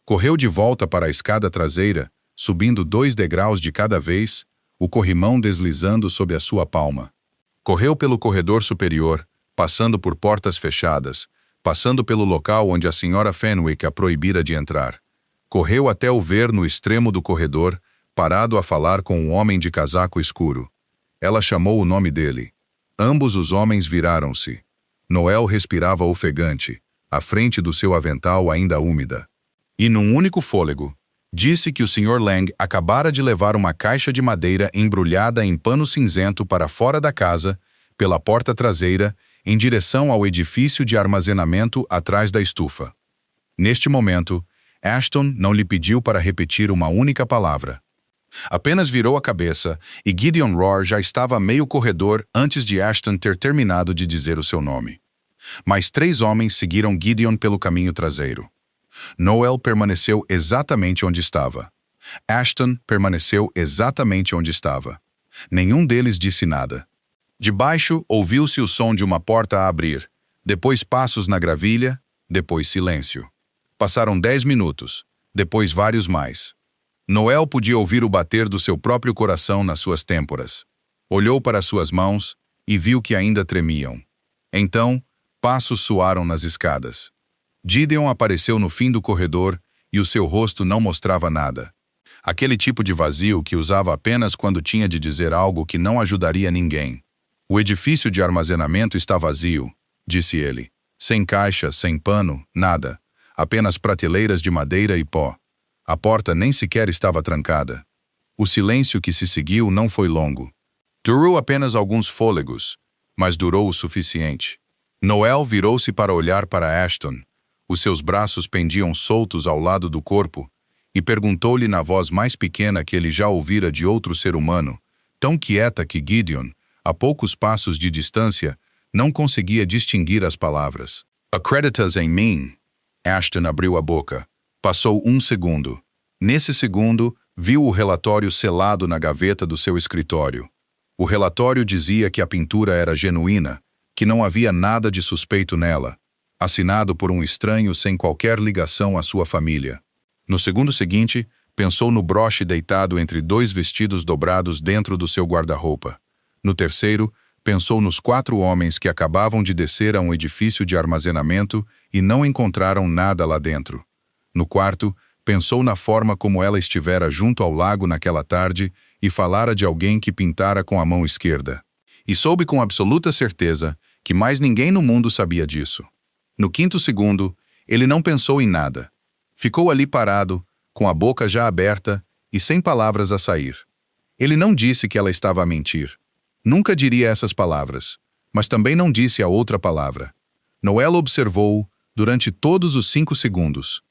Correu de volta para a escada traseira, subindo 2 degraus de cada vez, o corrimão deslizando sob a sua palma. Correu pelo corredor superior, passando por portas fechadas, passando pelo local onde a Sra. Fenwick a proibira de entrar. Correu até o ver no extremo do corredor, parado a falar com um homem de casaco escuro. Ela chamou o nome dele. Ambos os homens viraram-se. Noel respirava ofegante, à frente do seu avental ainda úmida. E num único fôlego, disse que o Sr. Lang acabara de levar uma caixa de madeira embrulhada em pano cinzento para fora da casa, pela porta traseira, em direção ao edifício de armazenamento atrás da estufa. Neste momento, Ashton não lhe pediu para repetir uma única palavra. Apenas virou a cabeça e Gideon Rohr já estava a meio corredor antes de Ashton ter terminado de dizer o seu nome. Mais 3 homens seguiram Gideon pelo caminho traseiro. Noel permaneceu exatamente onde estava. Ashton permaneceu exatamente onde estava. Nenhum deles disse nada. De baixo, ouviu-se o som de uma porta a abrir, depois passos na gravilha, depois silêncio. Passaram 10 minutos, depois vários mais. Noel podia ouvir o bater do seu próprio coração nas suas têmporas. Olhou para suas mãos e viu que ainda tremiam. Então, passos soaram nas escadas. Gideon apareceu no fim do corredor e o seu rosto não mostrava nada. Aquele tipo de vazio que usava apenas quando tinha de dizer algo que não ajudaria ninguém. O edifício de armazenamento está vazio, disse ele. Sem caixa, sem pano, nada. Apenas prateleiras de madeira e pó. A porta nem sequer estava trancada. O silêncio que se seguiu não foi longo. Durou apenas alguns fôlegos, mas durou o suficiente. Noel virou-se para olhar para Ashton. Os seus braços pendiam soltos ao lado do corpo, e perguntou-lhe na voz mais pequena que ele já ouvira de outro ser humano, tão quieta que Gideon, a poucos passos de distância, não conseguia distinguir as palavras. Acreditas em mim? Ashton abriu a boca. Passou 1 segundo. Nesse segundo, viu o relatório selado na gaveta do seu escritório. O relatório dizia que a pintura era genuína, que não havia nada de suspeito nela, assinado por um estranho sem qualquer ligação à sua família. No segundo seguinte, pensou no broche deitado entre 2 vestidos dobrados dentro do seu guarda-roupa. No terceiro, pensou nos 4 homens que acabavam de descer a um edifício de armazenamento e não encontraram nada lá dentro. No quarto, pensou na forma como ela estivera junto ao lago naquela tarde e falara de alguém que pintara com a mão esquerda. E soube com absoluta certeza que mais ninguém no mundo sabia disso. No 5º segundo, ele não pensou em nada. Ficou ali parado, com a boca já aberta e sem palavras a sair. Ele não disse que ela estava a mentir. Nunca diria essas palavras, mas também não disse a outra palavra. Noel observou-o durante todos os 5 segundos.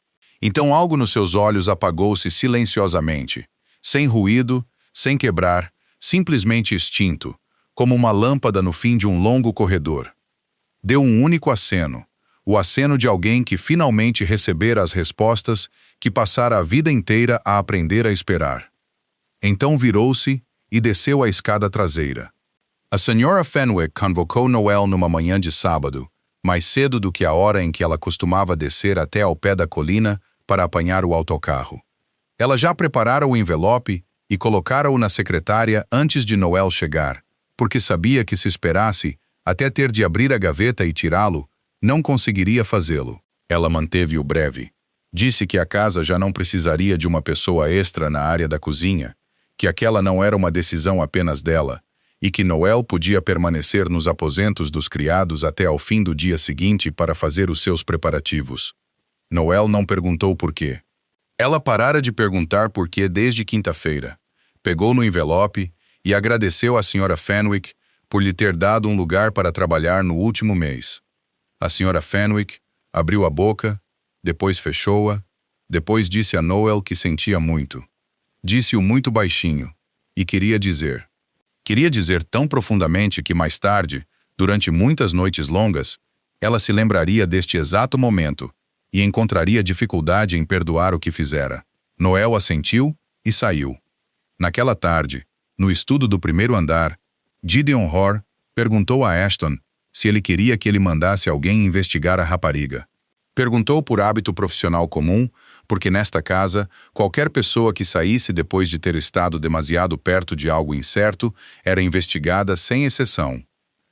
Então algo nos seus olhos apagou-se silenciosamente, sem ruído, sem quebrar, simplesmente extinto, como uma lâmpada no fim de um longo corredor. Deu um único aceno, o aceno de alguém que finalmente recebera as respostas que passara a vida inteira a aprender a esperar. Então virou-se e desceu a escada traseira. A Sra. Fenwick convocou Noel numa manhã de sábado, mais cedo do que a hora em que ela costumava descer até ao pé da colina para apanhar o autocarro. Ela já preparara o envelope e colocara-o na secretária antes de Noel chegar, porque sabia que se esperasse, até ter de abrir a gaveta e tirá-lo, não conseguiria fazê-lo. Ela manteve-o breve. Disse que a casa já não precisaria de uma pessoa extra na área da cozinha, que aquela não era uma decisão apenas dela, e que Noel podia permanecer nos aposentos dos criados até ao fim do dia seguinte para fazer os seus preparativos. Noel não perguntou por quê. Ela parara de perguntar por quê desde quinta-feira. Pegou no envelope e agradeceu à Sra. Fenwick por lhe ter dado um lugar para trabalhar no último mês. A Sra. Fenwick abriu a boca, depois fechou-a, depois disse a Noel que sentia muito. Disse-o muito baixinho, e queria dizer. Queria dizer tão profundamente que mais tarde, durante muitas noites longas, ela se lembraria deste exato momento e encontraria dificuldade em perdoar o que fizera. Noel assentiu e saiu. Naquela tarde, no estudo do 1º andar, Gideon Rohr perguntou a Ashton se ele queria que ele mandasse alguém investigar a rapariga. Perguntou por hábito profissional comum, porque nesta casa, qualquer pessoa que saísse depois de ter estado demasiado perto de algo incerto era investigada sem exceção.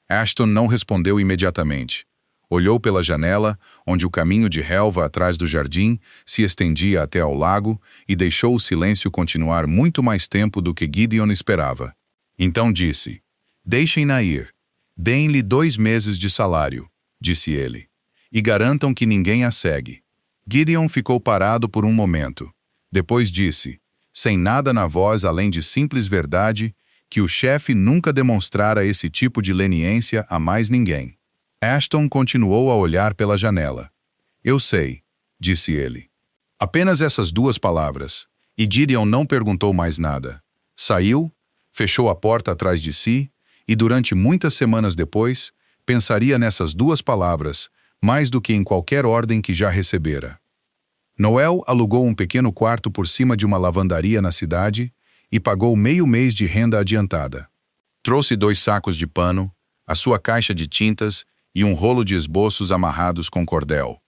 Ashton não respondeu imediatamente. Olhou pela janela, onde o caminho de relva atrás do jardim se estendia até ao lago e deixou o silêncio continuar muito mais tempo do que Gideon esperava. Então disse, "Deixem-na ir. Deem-lhe 2 meses de salário", disse ele, "e garantam que ninguém a segue." Gideon ficou parado por um momento. Depois disse, sem nada na voz além de simples verdade, que o chefe nunca demonstrara esse tipo de leniência a mais ninguém. Ashton continuou a olhar pela janela. "Eu sei", disse ele. Apenas essas duas palavras. E Gideon não perguntou mais nada. Saiu, fechou a porta atrás de si e durante muitas semanas depois, pensaria nessas duas palavras, mais do que em qualquer ordem que já recebera. Noel alugou um pequeno quarto por cima de uma lavandaria na cidade e pagou meio mês de renda adiantada. Trouxe 2 sacos de pano, a sua caixa de tintas e um rolo de esboços amarrados com cordel.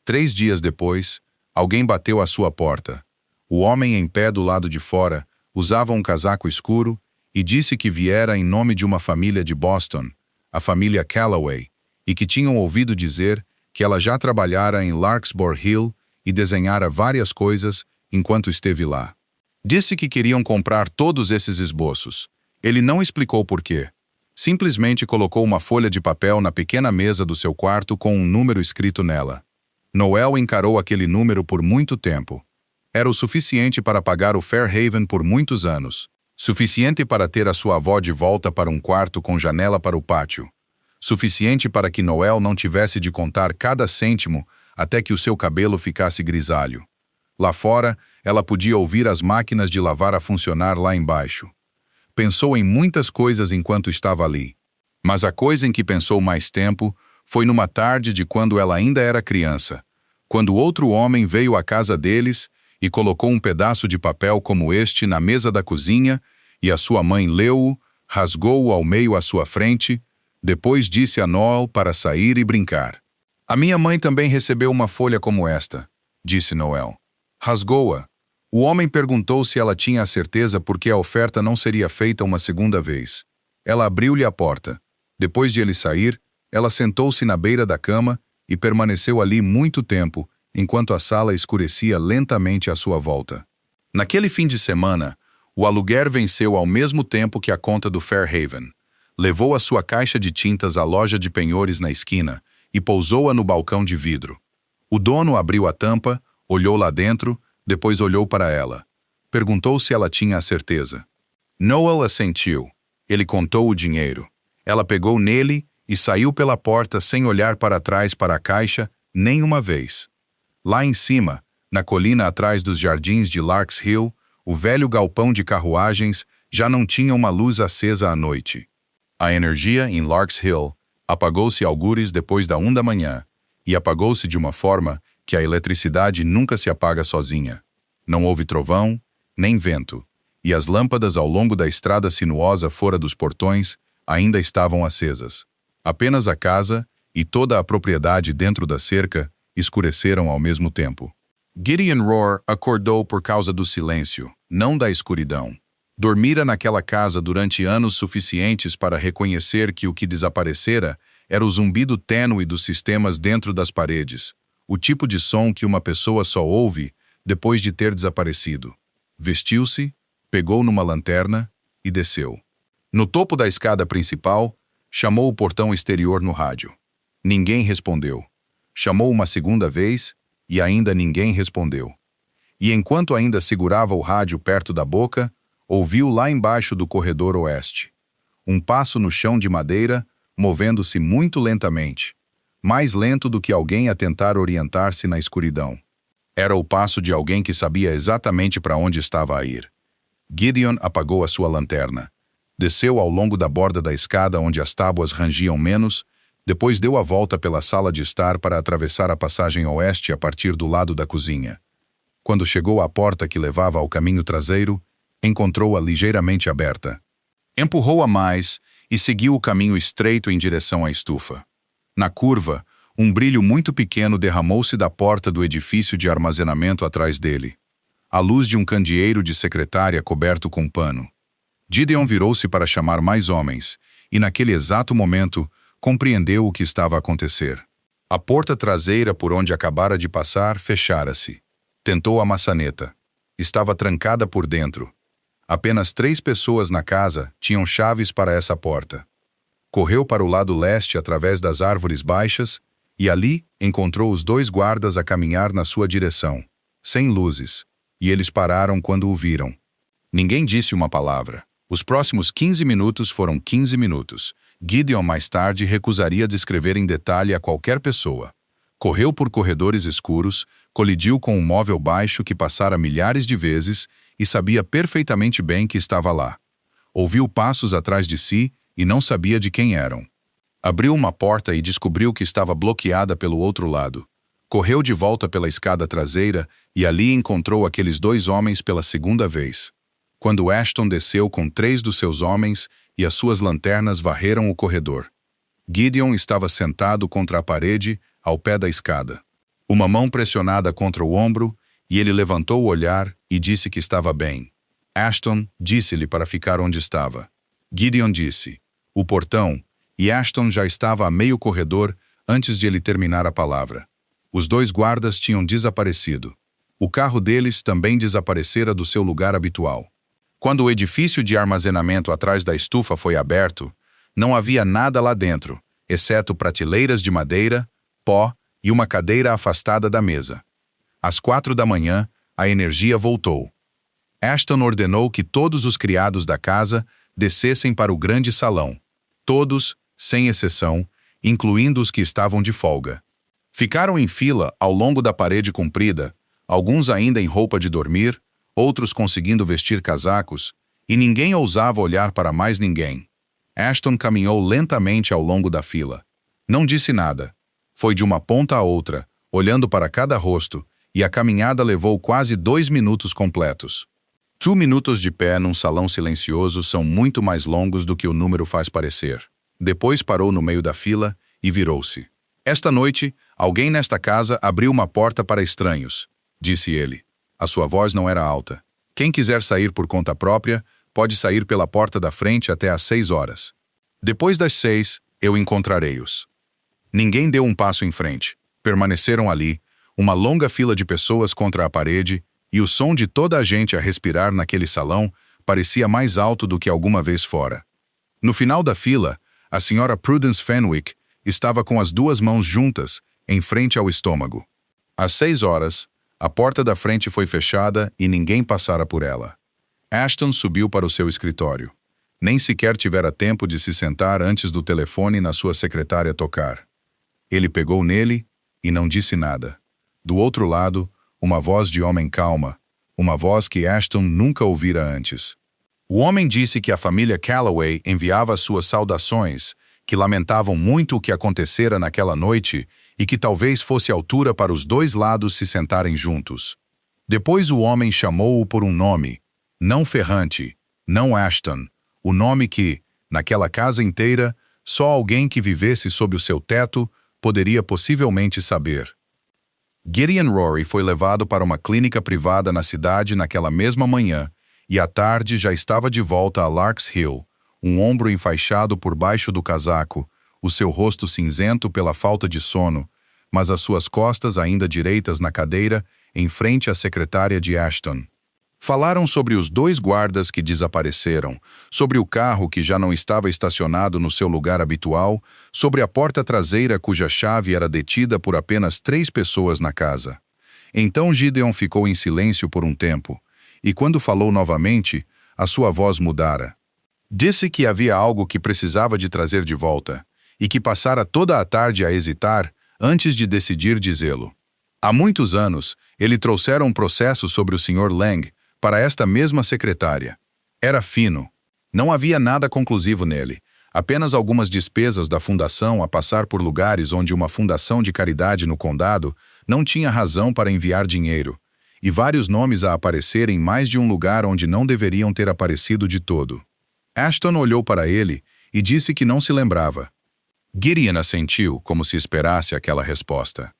3 dias depois, alguém bateu à sua porta. O homem em pé do lado de fora usava um casaco escuro e disse que viera em nome de uma família de Boston, a família Calloway, e que tinham ouvido dizer que ela já trabalhara em Larkspur Hill e desenhara várias coisas enquanto esteve lá. Disse que queriam comprar todos esses esboços. Ele não explicou por quê. Simplesmente colocou uma folha de papel na pequena mesa do seu quarto com um número escrito nela. Noel encarou aquele número por muito tempo. Era o suficiente para pagar o Fairhaven por muitos anos. Suficiente para ter a sua avó de volta para um quarto com janela para o pátio. Suficiente para que Noel não tivesse de contar cada cêntimo até que o seu cabelo ficasse grisalho. Lá fora, ela podia ouvir as máquinas de lavar a funcionar lá embaixo. Pensou em muitas coisas enquanto estava ali. Mas a coisa em que pensou mais tempo foi numa tarde de quando ela ainda era criança, quando outro homem veio à casa deles e colocou um pedaço de papel como este na mesa da cozinha, e a sua mãe leu-o, rasgou-o ao meio à sua frente, depois disse a Noel para sair e brincar. A minha mãe também recebeu uma folha como esta, disse Noel. Rasgou-a. O homem perguntou se ela tinha a certeza porque a oferta não seria feita uma segunda vez. Ela abriu-lhe a porta. Depois de ele sair, ela sentou-se na beira da cama e permaneceu ali muito tempo, enquanto a sala escurecia lentamente à sua volta. Naquele fim de semana, o aluguer venceu ao mesmo tempo que a conta do Fairhaven. Levou a sua caixa de tintas à loja de penhores na esquina e pousou-a no balcão de vidro. O dono abriu a tampa, olhou lá dentro, depois olhou para ela. Perguntou se ela tinha a certeza. Noel assentiu. Ele contou o dinheiro. Ela pegou nele e saiu pela porta sem olhar para trás para a caixa nem uma vez. Lá em cima, na colina atrás dos jardins de Larks Hill, o velho galpão de carruagens já não tinha uma luz acesa à noite. A energia em Larks Hill apagou-se algures depois da 1 da manhã, e apagou-se de uma forma que a eletricidade nunca se apaga sozinha. Não houve trovão, nem vento, e as lâmpadas ao longo da estrada sinuosa fora dos portões ainda estavam acesas. Apenas a casa e toda a propriedade dentro da cerca escureceram ao mesmo tempo. Gideon Rohr acordou por causa do silêncio, não da escuridão. Dormira naquela casa durante anos suficientes para reconhecer que o que desaparecera era o zumbido tênue dos sistemas dentro das paredes, o tipo de som que uma pessoa só ouve depois de ter desaparecido. Vestiu-se, pegou numa lanterna e desceu. No topo da escada principal, chamou o portão exterior no rádio. Ninguém respondeu. Chamou uma segunda vez e ainda ninguém respondeu. E enquanto ainda segurava o rádio perto da boca, ouviu lá embaixo do corredor oeste. Um passo no chão de madeira, movendo-se muito lentamente. Mais lento do que alguém a tentar orientar-se na escuridão. Era o passo de alguém que sabia exatamente para onde estava a ir. Gideon apagou a sua lanterna. Desceu ao longo da borda da escada onde as tábuas rangiam menos, depois deu a volta pela sala de estar para atravessar a passagem oeste a partir do lado da cozinha. Quando chegou à porta que levava ao caminho traseiro, encontrou-a ligeiramente aberta. Empurrou-a mais e seguiu o caminho estreito em direção à estufa. Na curva, um brilho muito pequeno derramou-se da porta do edifício de armazenamento atrás dele. A luz de um candeeiro de secretária coberto com pano. Gideon virou-se para chamar mais homens, e naquele exato momento, compreendeu o que estava a acontecer. A porta traseira por onde acabara de passar fechara-se. Tentou a maçaneta. Estava trancada por dentro. Apenas 3 pessoas na casa tinham chaves para essa porta. Correu para o lado leste através das árvores baixas e ali encontrou os 2 guardas a caminhar na sua direção, sem luzes, e eles pararam quando o viram. Ninguém disse uma palavra. Os próximos 15 minutos foram 15 minutos. Gideon mais tarde recusaria descrever em detalhe a qualquer pessoa. Correu por corredores escuros, colidiu com um móvel baixo que passara milhares de vezes e sabia perfeitamente bem que estava lá. Ouviu passos atrás de si e não sabia de quem eram. Abriu uma porta e descobriu que estava bloqueada pelo outro lado. Correu de volta pela escada traseira e ali encontrou aqueles dois homens pela segunda vez. Quando Ashton desceu com 3 dos seus homens e as suas lanternas varreram o corredor. Gideon estava sentado contra a parede, ao pé da escada. Uma mão pressionada contra o ombro, e ele levantou o olhar e disse que estava bem. Ashton disse-lhe para ficar onde estava. Gideon disse, "O portão", e Ashton já estava a meio corredor antes de ele terminar a palavra. Os 2 guardas tinham desaparecido. O carro deles também desaparecera do seu lugar habitual. Quando o edifício de armazenamento atrás da estufa foi aberto, não havia nada lá dentro, exceto prateleiras de madeira, pó e uma cadeira afastada da mesa. Às 4 da manhã, a energia voltou. Ashton ordenou que todos os criados da casa descessem para o grande salão. Todos, sem exceção, incluindo os que estavam de folga. Ficaram em fila ao longo da parede comprida, alguns ainda em roupa de dormir, outros conseguindo vestir casacos, e ninguém ousava olhar para mais ninguém. Ashton caminhou lentamente ao longo da fila. Não disse nada. Foi de uma ponta a outra, olhando para cada rosto, e a caminhada levou quase 2 minutos completos. 2 minutos de pé num salão silencioso são muito mais longos do que o número faz parecer. Depois parou no meio da fila e virou-se. "Esta noite, alguém nesta casa abriu uma porta para estranhos", disse ele. A sua voz não era alta. "Quem quiser sair por conta própria, pode sair pela porta da frente até às 6 horas. Depois das 6, eu encontrarei-os." Ninguém deu um passo em frente. Permaneceram ali, uma longa fila de pessoas contra a parede, e o som de toda a gente a respirar naquele salão parecia mais alto do que alguma vez fora. No final da fila, a senhora Prudence Fenwick estava com as 2 mãos juntas, em frente ao estômago. Às 6 horas, a porta da frente foi fechada e ninguém passara por ela. Ashton subiu para o seu escritório. Nem sequer tivera tempo de se sentar antes do telefone na sua secretária tocar. Ele pegou nele e não disse nada. Do outro lado, uma voz de homem calma, uma voz que Ashton nunca ouvira antes. O homem disse que a família Calloway enviava suas saudações, que lamentavam muito o que acontecera naquela noite e que talvez fosse altura para os 2 lados se sentarem juntos. Depois o homem chamou-o por um nome, não Ferrante, não Ashton, o nome que, naquela casa inteira, só alguém que vivesse sob o seu teto poderia possivelmente saber. Gideon Rory foi levado para uma clínica privada na cidade naquela mesma manhã e à tarde já estava de volta a Larks Hill, um ombro enfaixado por baixo do casaco, o seu rosto cinzento pela falta de sono, mas as suas costas ainda direitas na cadeira, em frente à secretária de Ashton. Falaram sobre os 2 guardas que desapareceram, sobre o carro que já não estava estacionado no seu lugar habitual, sobre a porta traseira cuja chave era detida por apenas 3 pessoas na casa. Então Gideon ficou em silêncio por um tempo, e quando falou novamente, a sua voz mudara. Disse que havia algo que precisava de trazer de volta, e que passara toda a tarde a hesitar antes de decidir dizê-lo. Há muitos anos, ele trouxera um processo sobre o Sr. Lang para esta mesma secretária. Era fino. Não havia nada conclusivo nele, apenas algumas despesas da fundação a passar por lugares onde uma fundação de caridade no condado não tinha razão para enviar dinheiro, e vários nomes a aparecer em mais de um lugar onde não deveriam ter aparecido de todo. Ashton olhou para ele e disse que não se lembrava. Gideon assentiu, como se esperasse aquela resposta.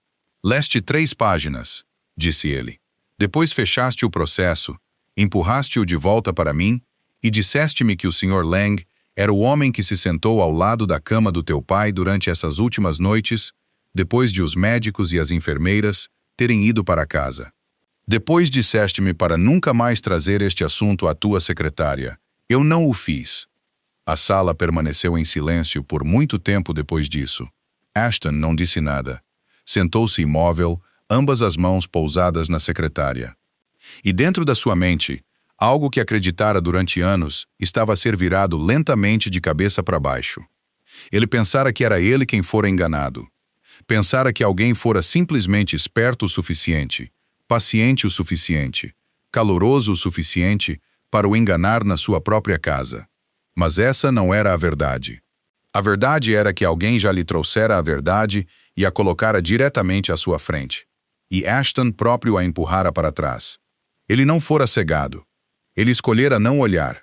"Leste 3 páginas", disse ele. "Depois fechaste o processo, empurraste-o de volta para mim e disseste-me que o Sr. Lang era o homem que se sentou ao lado da cama do teu pai durante essas últimas noites, depois de os médicos e as enfermeiras terem ido para casa. Depois disseste-me para nunca mais trazer este assunto à tua secretária. Eu não o fiz." A sala permaneceu em silêncio por muito tempo depois disso. Ashton não disse nada. Sentou-se imóvel, ambas as mãos pousadas na secretária. E dentro da sua mente, algo que acreditara durante anos estava a ser virado lentamente de cabeça para baixo. Ele pensara que era ele quem fora enganado. Pensara que alguém fora simplesmente esperto o suficiente, paciente o suficiente, caloroso o suficiente para o enganar na sua própria casa. Mas essa não era a verdade. A verdade era que alguém já lhe trouxera a verdade e a colocara diretamente à sua frente. E Ashton próprio a empurrara para trás. Ele não fora cegado. Ele escolhera não olhar.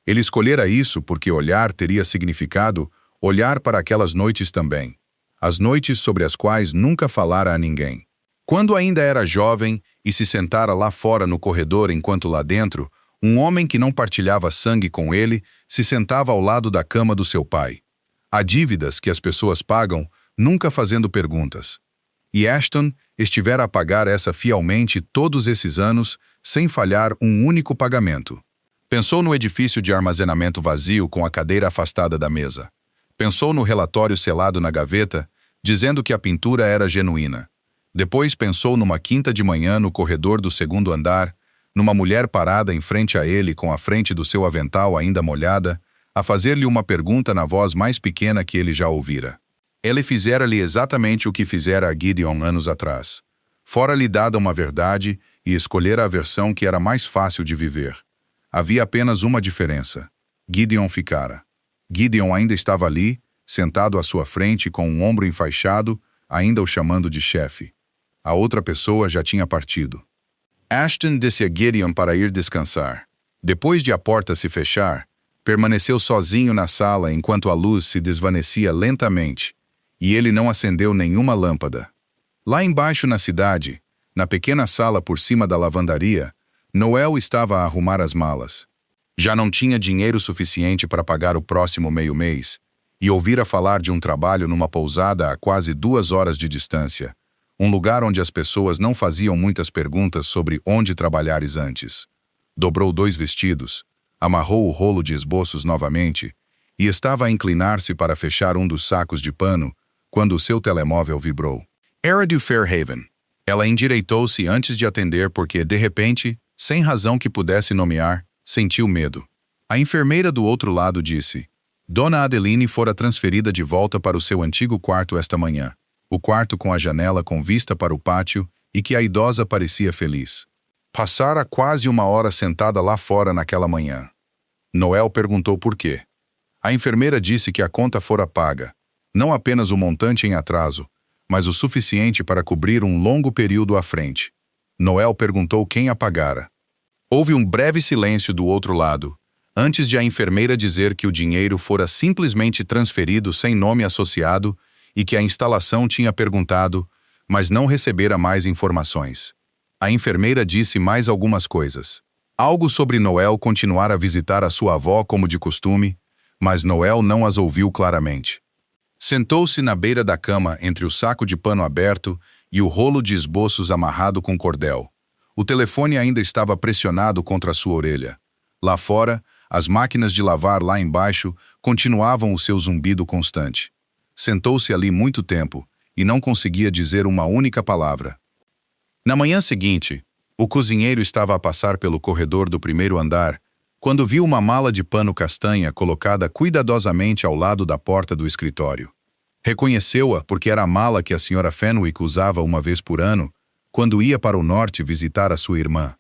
Ele escolhera isso porque olhar teria significado olhar para aquelas noites também. As noites sobre as quais nunca falara a ninguém. Quando ainda era jovem e se sentara lá fora no corredor enquanto lá dentro, um homem que não partilhava sangue com ele se sentava ao lado da cama do seu pai. Há dívidas que as pessoas pagam, nunca fazendo perguntas. E Ashton estivera a pagar essa fielmente todos esses anos, sem falhar um único pagamento. Pensou no edifício de armazenamento vazio com a cadeira afastada da mesa. Pensou no relatório selado na gaveta, dizendo que a pintura era genuína. Depois pensou numa quinta de manhã no corredor do segundo andar, numa mulher parada em frente a ele com a frente do seu avental ainda molhada, a fazer-lhe uma pergunta na voz mais pequena que ele já ouvira. Ele fizera-lhe exatamente o que fizera a Gideon anos atrás. Fora-lhe dada uma verdade e escolhera a versão que era mais fácil de viver. Havia apenas uma diferença. Gideon ficara. Gideon ainda estava ali, sentado à sua frente com um ombro enfaixado, ainda o chamando de chefe. A outra pessoa já tinha partido. Ashton disse a Gideon para ir descansar. Depois de a porta se fechar, permaneceu sozinho na sala enquanto a luz se desvanecia lentamente, e ele não acendeu nenhuma lâmpada. Lá embaixo na cidade, na pequena sala por cima da lavandaria, Noel estava a arrumar as malas. Já não tinha dinheiro suficiente para pagar o próximo meio-mês, e ouvira falar de um trabalho numa pousada a quase 2 horas de distância, um lugar onde as pessoas não faziam muitas perguntas sobre onde trabalhares antes. Dobrou 2 vestidos, amarrou o rolo de esboços novamente e estava a inclinar-se para fechar um dos sacos de pano quando o seu telemóvel vibrou. Era de Fairhaven. Ela endireitou-se antes de atender porque, de repente, sem razão que pudesse nomear, sentiu medo. A enfermeira do outro lado disse: Dona Adeline fora transferida de volta para o seu antigo quarto esta manhã, o quarto com a janela com vista para o pátio e que a idosa parecia feliz. Passara quase 1 hora sentada lá fora naquela manhã. Noel perguntou por quê. A enfermeira disse que a conta fora paga, não apenas o montante em atraso, mas o suficiente para cobrir um longo período à frente. Noel perguntou quem a pagara. Houve um breve silêncio do outro lado, antes de a enfermeira dizer que o dinheiro fora simplesmente transferido sem nome associado e que a instalação tinha perguntado, mas não recebera mais informações. A enfermeira disse mais algumas coisas. Algo sobre Noel continuar a visitar a sua avó como de costume, mas Noel não as ouviu claramente. Sentou-se na beira da cama entre o saco de pano aberto e o rolo de esboços amarrado com cordel. O telefone ainda estava pressionado contra sua orelha. Lá fora, as máquinas de lavar lá embaixo continuavam o seu zumbido constante. Sentou-se ali muito tempo e não conseguia dizer uma única palavra. Na manhã seguinte, o cozinheiro estava a passar pelo corredor do primeiro andar quando viu uma mala de pano castanha colocada cuidadosamente ao lado da porta do escritório. Reconheceu-a porque era a mala que a Sra. Fenwick usava uma vez por ano quando ia para o norte visitar a sua irmã.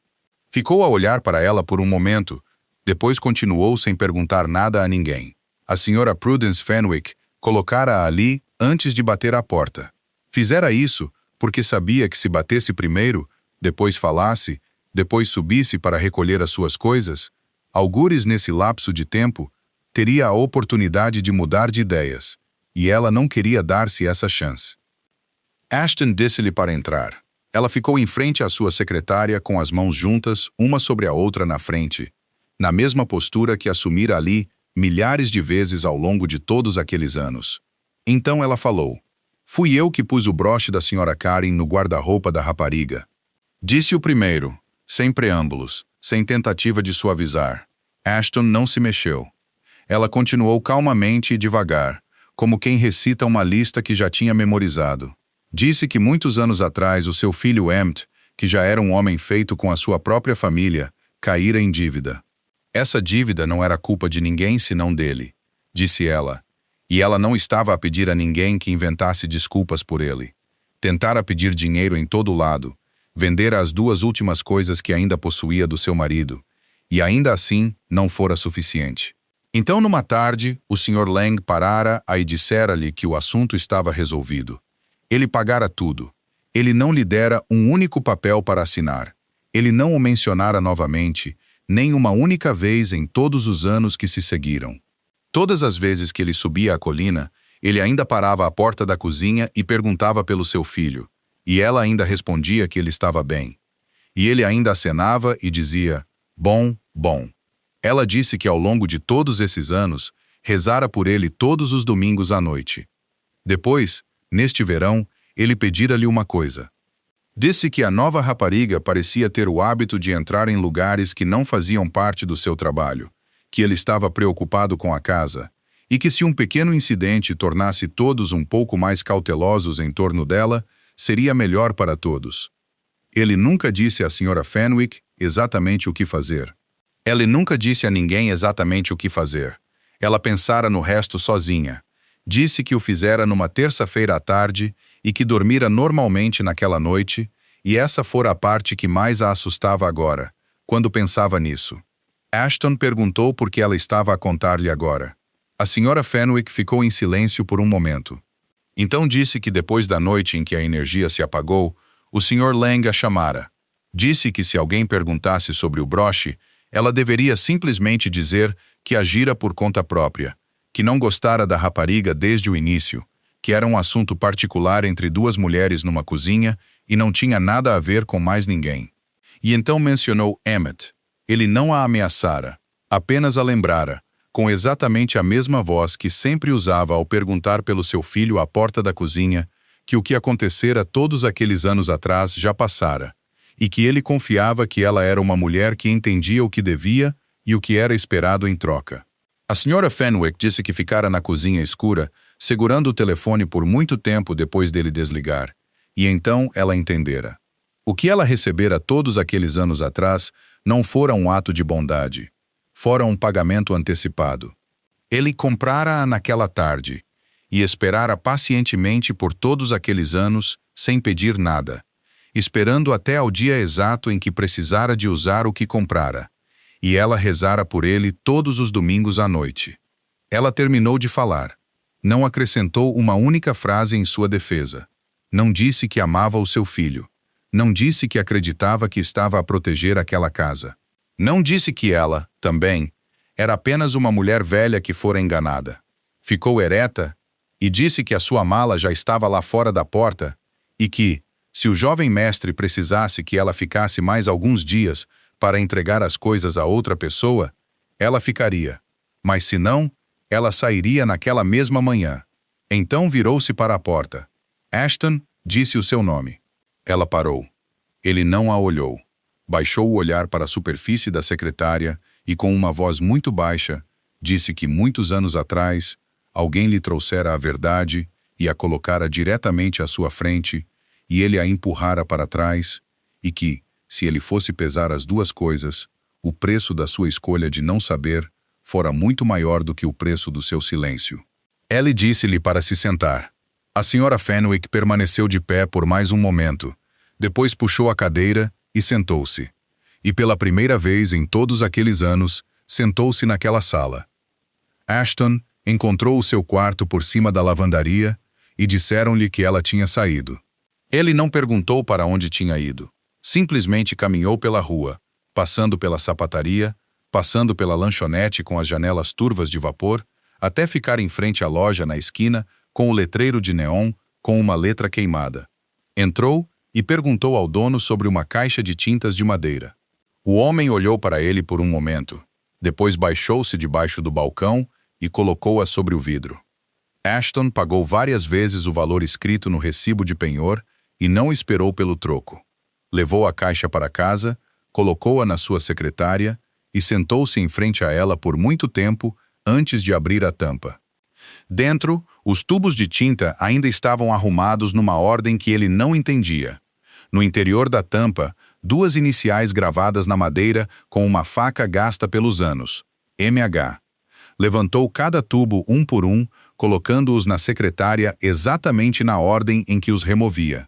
Ficou a olhar para ela por um momento, depois continuou sem perguntar nada a ninguém. A Sra. Prudence Fenwick colocara-a ali antes de bater à porta. Fizera isso porque sabia que se batesse primeiro, depois falasse, depois subisse para recolher as suas coisas, algures nesse lapso de tempo, teria a oportunidade de mudar de ideias, e ela não queria dar-se essa chance. Ashton disse-lhe para entrar. Ela ficou em frente à sua secretária com as mãos juntas, uma sobre a outra na frente, na mesma postura que assumira ali milhares de vezes ao longo de todos aqueles anos. Então ela falou: Fui eu que pus o broche da Sra. Karen no guarda-roupa da rapariga. Disse o primeiro, sem preâmbulos, sem tentativa de suavizar. Ashton não se mexeu. Ela continuou calmamente e devagar, como quem recita uma lista que já tinha memorizado. Disse que muitos anos atrás o seu filho Emmet, que já era um homem feito com a sua própria família, caíra em dívida. Essa dívida não era culpa de ninguém senão dele, disse ela, E ela não estava a pedir a ninguém que inventasse desculpas por ele. Tentara pedir dinheiro em todo lado, vender as duas últimas coisas que ainda possuía do seu marido, e ainda assim não fora suficiente. Então, numa tarde, o Sr. Lang parara e dissera-lhe que o assunto estava resolvido. Ele pagara tudo. Ele não lhe dera um único papel para assinar. Ele não o mencionara novamente, nem uma única vez em todos os anos que se seguiram. Todas as vezes que ele subia a colina, ele ainda parava à porta da cozinha e perguntava pelo seu filho, e ela ainda respondia que ele estava bem. E ele ainda acenava e dizia, bom, bom. Ela disse que ao longo de todos esses anos, rezara por ele todos os domingos à noite. Depois, neste verão, ele pedira-lhe uma coisa. Disse que a nova rapariga parecia ter o hábito de entrar em lugares que não faziam parte do seu trabalho, que ele estava preocupado com a casa, e que se um pequeno incidente tornasse todos um pouco mais cautelosos em torno dela, seria melhor para todos. Ele nunca disse à Sra. Fenwick exatamente o que fazer. Ela nunca disse a ninguém exatamente o que fazer. Ela pensara no resto sozinha. Disse que o fizera numa terça-feira à tarde e que dormira normalmente naquela noite, e essa fora a parte que mais a assustava agora, quando pensava nisso. Ashton perguntou por que ela estava a contar-lhe agora. A Sra. Fenwick ficou em silêncio por um momento. Então disse que depois da noite em que a energia se apagou, o Sr. Lang a chamara. Disse que se alguém perguntasse sobre o broche, ela deveria simplesmente dizer que agira por conta própria, que não gostara da rapariga desde o início, que era um assunto particular entre duas mulheres numa cozinha e não tinha nada a ver com mais ninguém. E então mencionou Emmett. Ele não a ameaçara, apenas a lembrara, com exatamente a mesma voz que sempre usava ao perguntar pelo seu filho à porta da cozinha, que o que acontecera todos aqueles anos atrás já passara, e que ele confiava que ela era uma mulher que entendia o que devia e o que era esperado em troca. A Sra. Fenwick disse que ficara na cozinha escura, segurando o telefone por muito tempo depois dele desligar, e então ela entendera. O que ela recebera todos aqueles anos atrás não fora um ato de bondade, fora um pagamento antecipado. Ele comprara-a naquela tarde, e esperara pacientemente por todos aqueles anos, sem pedir nada, esperando até ao dia exato em que precisara de usar o que comprara, e ela rezara por ele todos os domingos à noite. Ela terminou de falar. Não acrescentou uma única frase em sua defesa. Não disse que amava o seu filho. Não disse que acreditava que estava a proteger aquela casa. Não disse que ela, também, era apenas uma mulher velha que fora enganada. Ficou ereta e disse que a sua mala já estava lá fora da porta e que, se o jovem mestre precisasse que ela ficasse mais alguns dias para entregar as coisas a outra pessoa, ela ficaria. Mas se não, ela sairia naquela mesma manhã. Então virou-se para a porta. Ashton disse o seu nome. Ela parou. Ele não a olhou. Baixou o olhar para a superfície da secretária e, com uma voz muito baixa, disse que muitos anos atrás, alguém lhe trouxera a verdade e a colocara diretamente à sua frente, e ele a empurrara para trás, e que, se ele fosse pesar as duas coisas, o preço da sua escolha de não saber fora muito maior do que o preço do seu silêncio. Ellie disse-lhe para se sentar. A Sra. Fenwick permaneceu de pé por mais um momento, depois puxou a cadeira e sentou-se. E pela primeira vez em todos aqueles anos, sentou-se naquela sala. Ashton encontrou o seu quarto por cima da lavandaria e disseram-lhe que ela tinha saído. Ele não perguntou para onde tinha ido. Simplesmente caminhou pela rua, passando pela sapataria, passando pela lanchonete com as janelas turvas de vapor, até ficar em frente à loja na esquina com o letreiro de neon com uma letra queimada. Entrou e perguntou ao dono sobre uma caixa de tintas de madeira. O homem olhou para ele por um momento. Depois baixou-se debaixo do balcão e colocou-a sobre o vidro. Ashton pagou várias vezes o valor escrito no recibo de penhor e não esperou pelo troco. Levou a caixa para casa, colocou-a na sua secretária e sentou-se em frente a ela por muito tempo antes de abrir a tampa. Dentro, os tubos de tinta ainda estavam arrumados numa ordem que ele não entendia. No interior da tampa, duas iniciais gravadas na madeira com uma faca gasta pelos anos, MH. levantou cada tubo um por um, colocando-os na secretária exatamente na ordem em que os removia.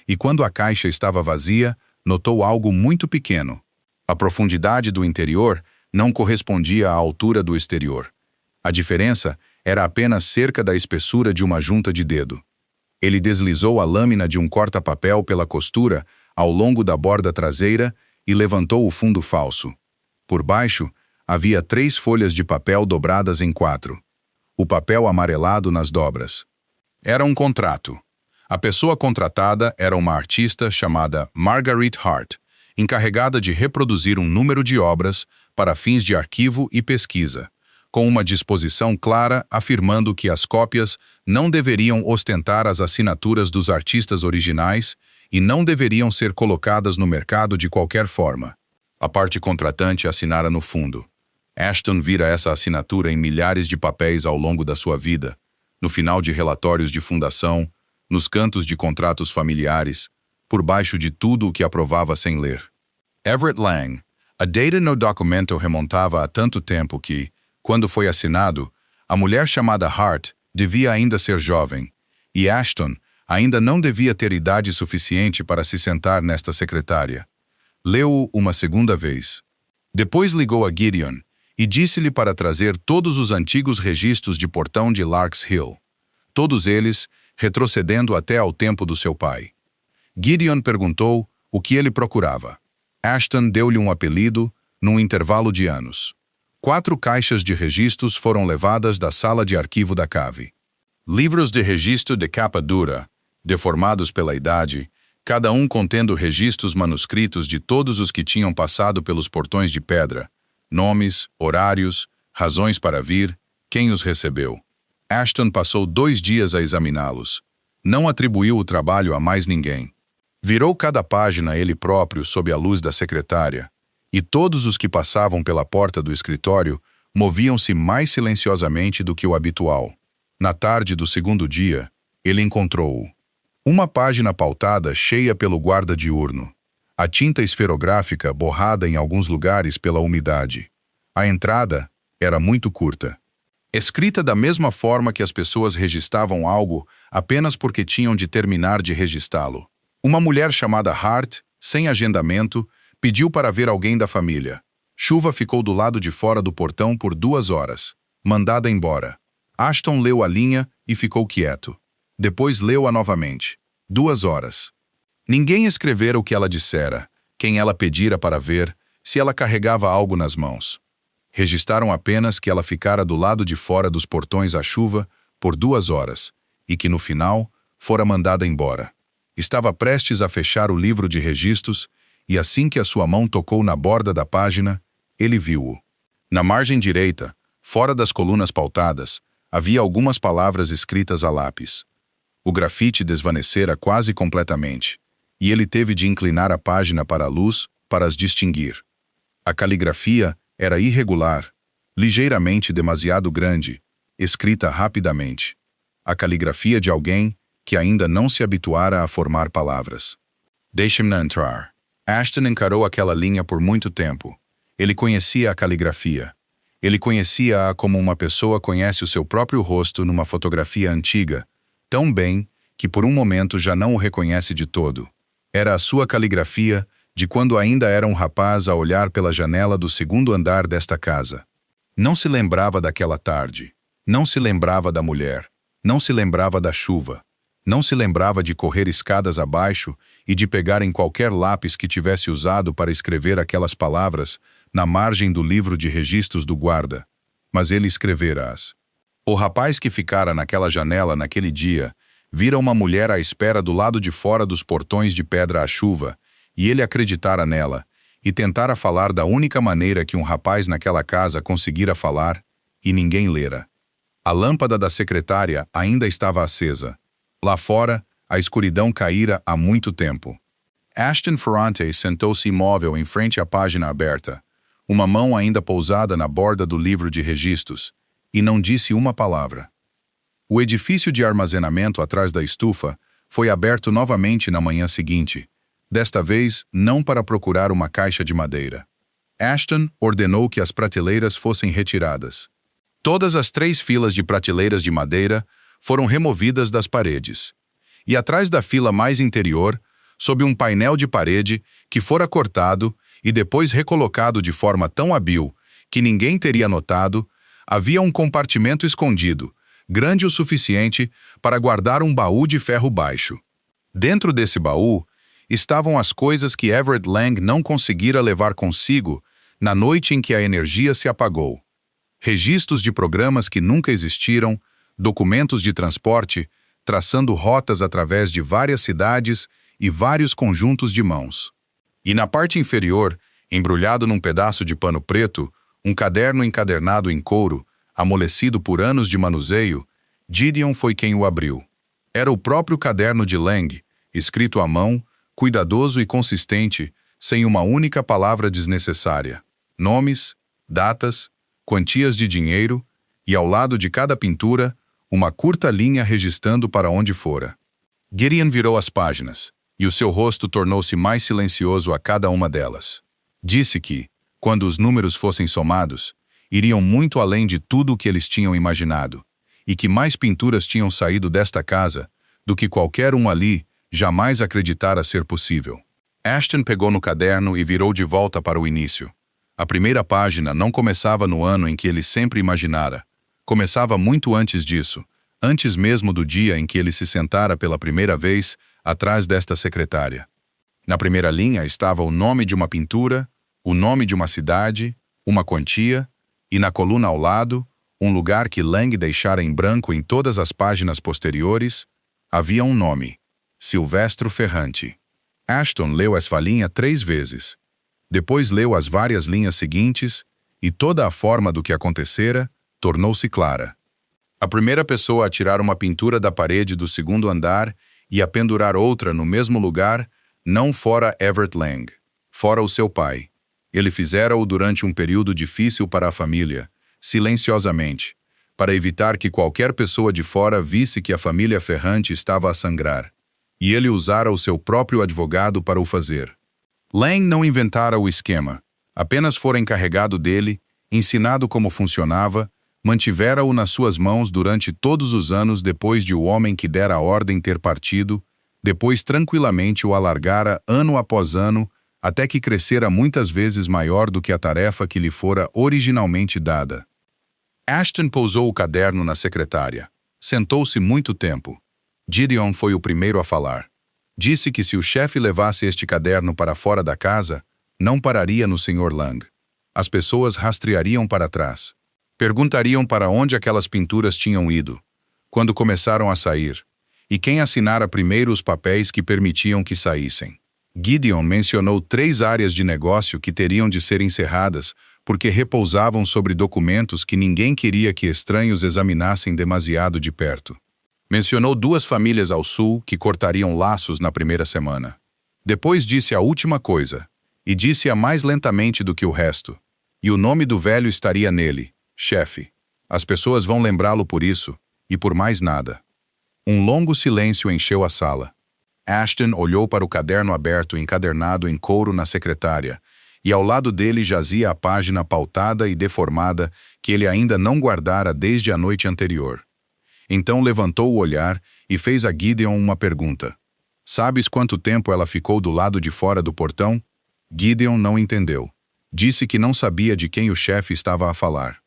E quando a caixa estava vazia, notou algo muito pequeno. A profundidade do interior não correspondia à altura do exterior. A diferença era apenas cerca da espessura de uma junta de dedo. Ele deslizou a lâmina de um corta-papel pela costura ao longo da borda traseira e levantou o fundo falso. Por baixo, havia 3 folhas de papel dobradas em 4. O papel amarelado nas dobras. Era um contrato. A pessoa contratada era uma artista chamada Margaret Hart, encarregada de reproduzir um número de obras para fins de arquivo e pesquisa, com uma disposição clara afirmando que as cópias não deveriam ostentar as assinaturas dos artistas originais e não deveriam ser colocadas no mercado de qualquer forma. A parte contratante assinara no fundo. Ashton vira essa assinatura em milhares de papéis ao longo da sua vida, no final de relatórios de fundação, nos cantos de contratos familiares, por baixo de tudo o que aprovava sem ler. Everett Lang. A data no documento remontava a tanto tempo que, quando foi assinado, a mulher chamada Hart devia ainda ser jovem, e Ashton ainda não devia ter idade suficiente para se sentar nesta secretária. Leu-o uma segunda vez. Depois ligou a Gideon e disse-lhe para trazer todos os antigos registros de portão de Larks Hill, todos eles retrocedendo até ao tempo do seu pai. Gideon perguntou o que ele procurava. Ashton deu-lhe um apelido num intervalo de anos. 4 caixas de registros foram levadas da sala de arquivo da cave. Livros de registro de capa dura, deformados pela idade, cada um contendo registros manuscritos de todos os que tinham passado pelos portões de pedra, nomes, horários, razões para vir, quem os recebeu. Ashton passou 2 dias a examiná-los. Não atribuiu o trabalho a mais ninguém. Virou cada página ele próprio sob a luz da secretária, e todos os que passavam pela porta do escritório moviam-se mais silenciosamente do que o habitual. Na tarde do segundo dia, ele encontrou-o. Uma página pautada cheia pelo guarda diurno. A tinta esferográfica borrada em alguns lugares pela umidade. A entrada era muito curta. Escrita da mesma forma que as pessoas registavam algo apenas porque tinham de terminar de registrá-lo. Uma mulher chamada Hart, sem agendamento, pediu para ver alguém da família. Chuva ficou do lado de fora do portão por 2 horas. Mandada embora. Ashton leu a linha e ficou quieto. Depois leu-a novamente. 2 horas. Ninguém escrevera o que ela dissera, quem ela pedira para ver, se ela carregava algo nas mãos. Registaram apenas que ela ficara do lado de fora dos portões à chuva por 2 horas e que, no final, fora mandada embora. Estava prestes a fechar o livro de registros e, assim que a sua mão tocou na borda da página, ele viu-o. Na margem direita, fora das colunas pautadas, havia algumas palavras escritas a lápis. O grafite desvanecera quase completamente, e ele teve de inclinar a página para a luz para as distinguir. A caligrafia era irregular, ligeiramente demasiado grande, escrita rapidamente. A caligrafia de alguém que ainda não se habituara a formar palavras. Deixe-me entrar. Ashton encarou aquela linha por muito tempo. Ele conhecia a caligrafia. Ele conhecia-a como uma pessoa conhece o seu próprio rosto numa fotografia antiga, tão bem que por um momento já não o reconhece de todo. Era a sua caligrafia de quando ainda era um rapaz a olhar pela janela do 2º andar desta casa. Não se lembrava daquela tarde. Não se lembrava da mulher. Não se lembrava da chuva. Não se lembrava de correr escadas abaixo e de pegar em qualquer lápis que tivesse usado para escrever aquelas palavras na margem do livro de registros do guarda. Mas ele escrevera-as. O rapaz que ficara naquela janela naquele dia vira uma mulher à espera do lado de fora dos portões de pedra à chuva, e ele acreditara nela, e tentara falar da única maneira que um rapaz naquela casa conseguira falar, e ninguém lera. A lâmpada da secretária ainda estava acesa. Lá fora, a escuridão caíra há muito tempo. Ashton Ferrante sentou-se imóvel em frente à página aberta, uma mão ainda pousada na borda do livro de registros, e não disse uma palavra. O edifício de armazenamento atrás da estufa foi aberto novamente na manhã seguinte, desta vez não para procurar uma caixa de madeira. Ashton ordenou que as prateleiras fossem retiradas. Todas as 3 filas de prateleiras de madeira foram removidas das paredes. E atrás da fila mais interior, sob um painel de parede que fora cortado e depois recolocado de forma tão hábil que ninguém teria notado, havia um compartimento escondido, grande o suficiente para guardar um baú de ferro baixo. Dentro desse baú estavam as coisas que Everett Lang não conseguira levar consigo na noite em que a energia se apagou. Registros de programas que nunca existiram, documentos de transporte, traçando rotas através de várias cidades e vários conjuntos de mãos. E na parte inferior, embrulhado num pedaço de pano preto, um caderno encadernado em couro, amolecido por anos de manuseio, Gideon foi quem o abriu. Era o próprio caderno de Lang, escrito à mão, cuidadoso e consistente, sem uma única palavra desnecessária. Nomes, datas, quantias de dinheiro e, ao lado de cada pintura, uma curta linha registrando para onde fora. Gideon virou as páginas, e o seu rosto tornou-se mais silencioso a cada uma delas. Disse que, quando os números fossem somados, iriam muito além de tudo o que eles tinham imaginado, e que mais pinturas tinham saído desta casa do que qualquer um ali jamais acreditara ser possível. Ashton pegou no caderno e virou de volta para o início. A primeira página não começava no ano em que ele sempre imaginara. Começava muito antes disso, antes mesmo do dia em que ele se sentara pela primeira vez atrás desta secretária. Na primeira linha estava o nome de uma pintura, o nome de uma cidade, uma quantia, e na coluna ao lado, um lugar que Lang deixara em branco em todas as páginas posteriores, havia um nome: Silvestro Ferrante. Ashton leu essa linha 3 vezes. Depois leu as várias linhas seguintes, e toda a forma do que acontecera tornou-se clara. A primeira pessoa a tirar uma pintura da parede do segundo andar e a pendurar outra no mesmo lugar não fora Everett Lang, fora o seu pai. Ele fizera-o durante um período difícil para a família, silenciosamente, para evitar que qualquer pessoa de fora visse que a família Ferrante estava a sangrar. E ele usara o seu próprio advogado para o fazer. Lang não inventara o esquema, apenas fora encarregado dele, ensinado como funcionava, mantivera-o nas suas mãos durante todos os anos depois de o homem que dera a ordem ter partido, depois tranquilamente o alargara ano após ano, até que crescera muitas vezes maior do que a tarefa que lhe fora originalmente dada. Ashton pousou o caderno na secretária. Sentou-se muito tempo. Gideon foi o primeiro a falar. Disse que se o chefe levasse este caderno para fora da casa, não pararia no Sr. Lang. As pessoas rastreariam para trás. Perguntariam para onde aquelas pinturas tinham ido, quando começaram a sair, e quem assinara primeiro os papéis que permitiam que saíssem. Gideon mencionou 3 áreas de negócio que teriam de ser encerradas porque repousavam sobre documentos que ninguém queria que estranhos examinassem demasiado de perto. Mencionou 2 famílias ao sul que cortariam laços na primeira semana. Depois disse a última coisa, e disse-a mais lentamente do que o resto. E o nome do velho estaria nele, chefe. As pessoas vão lembrá-lo por isso, e por mais nada. Um longo silêncio encheu a sala. Ashton olhou para o caderno aberto encadernado em couro na secretária, e ao lado dele jazia a página pautada e deformada que ele ainda não guardara desde a noite anterior. Então levantou o olhar e fez a Gideon uma pergunta. Sabes quanto tempo ela ficou do lado de fora do portão? Gideon não entendeu. Disse que não sabia de quem o chefe estava a falar.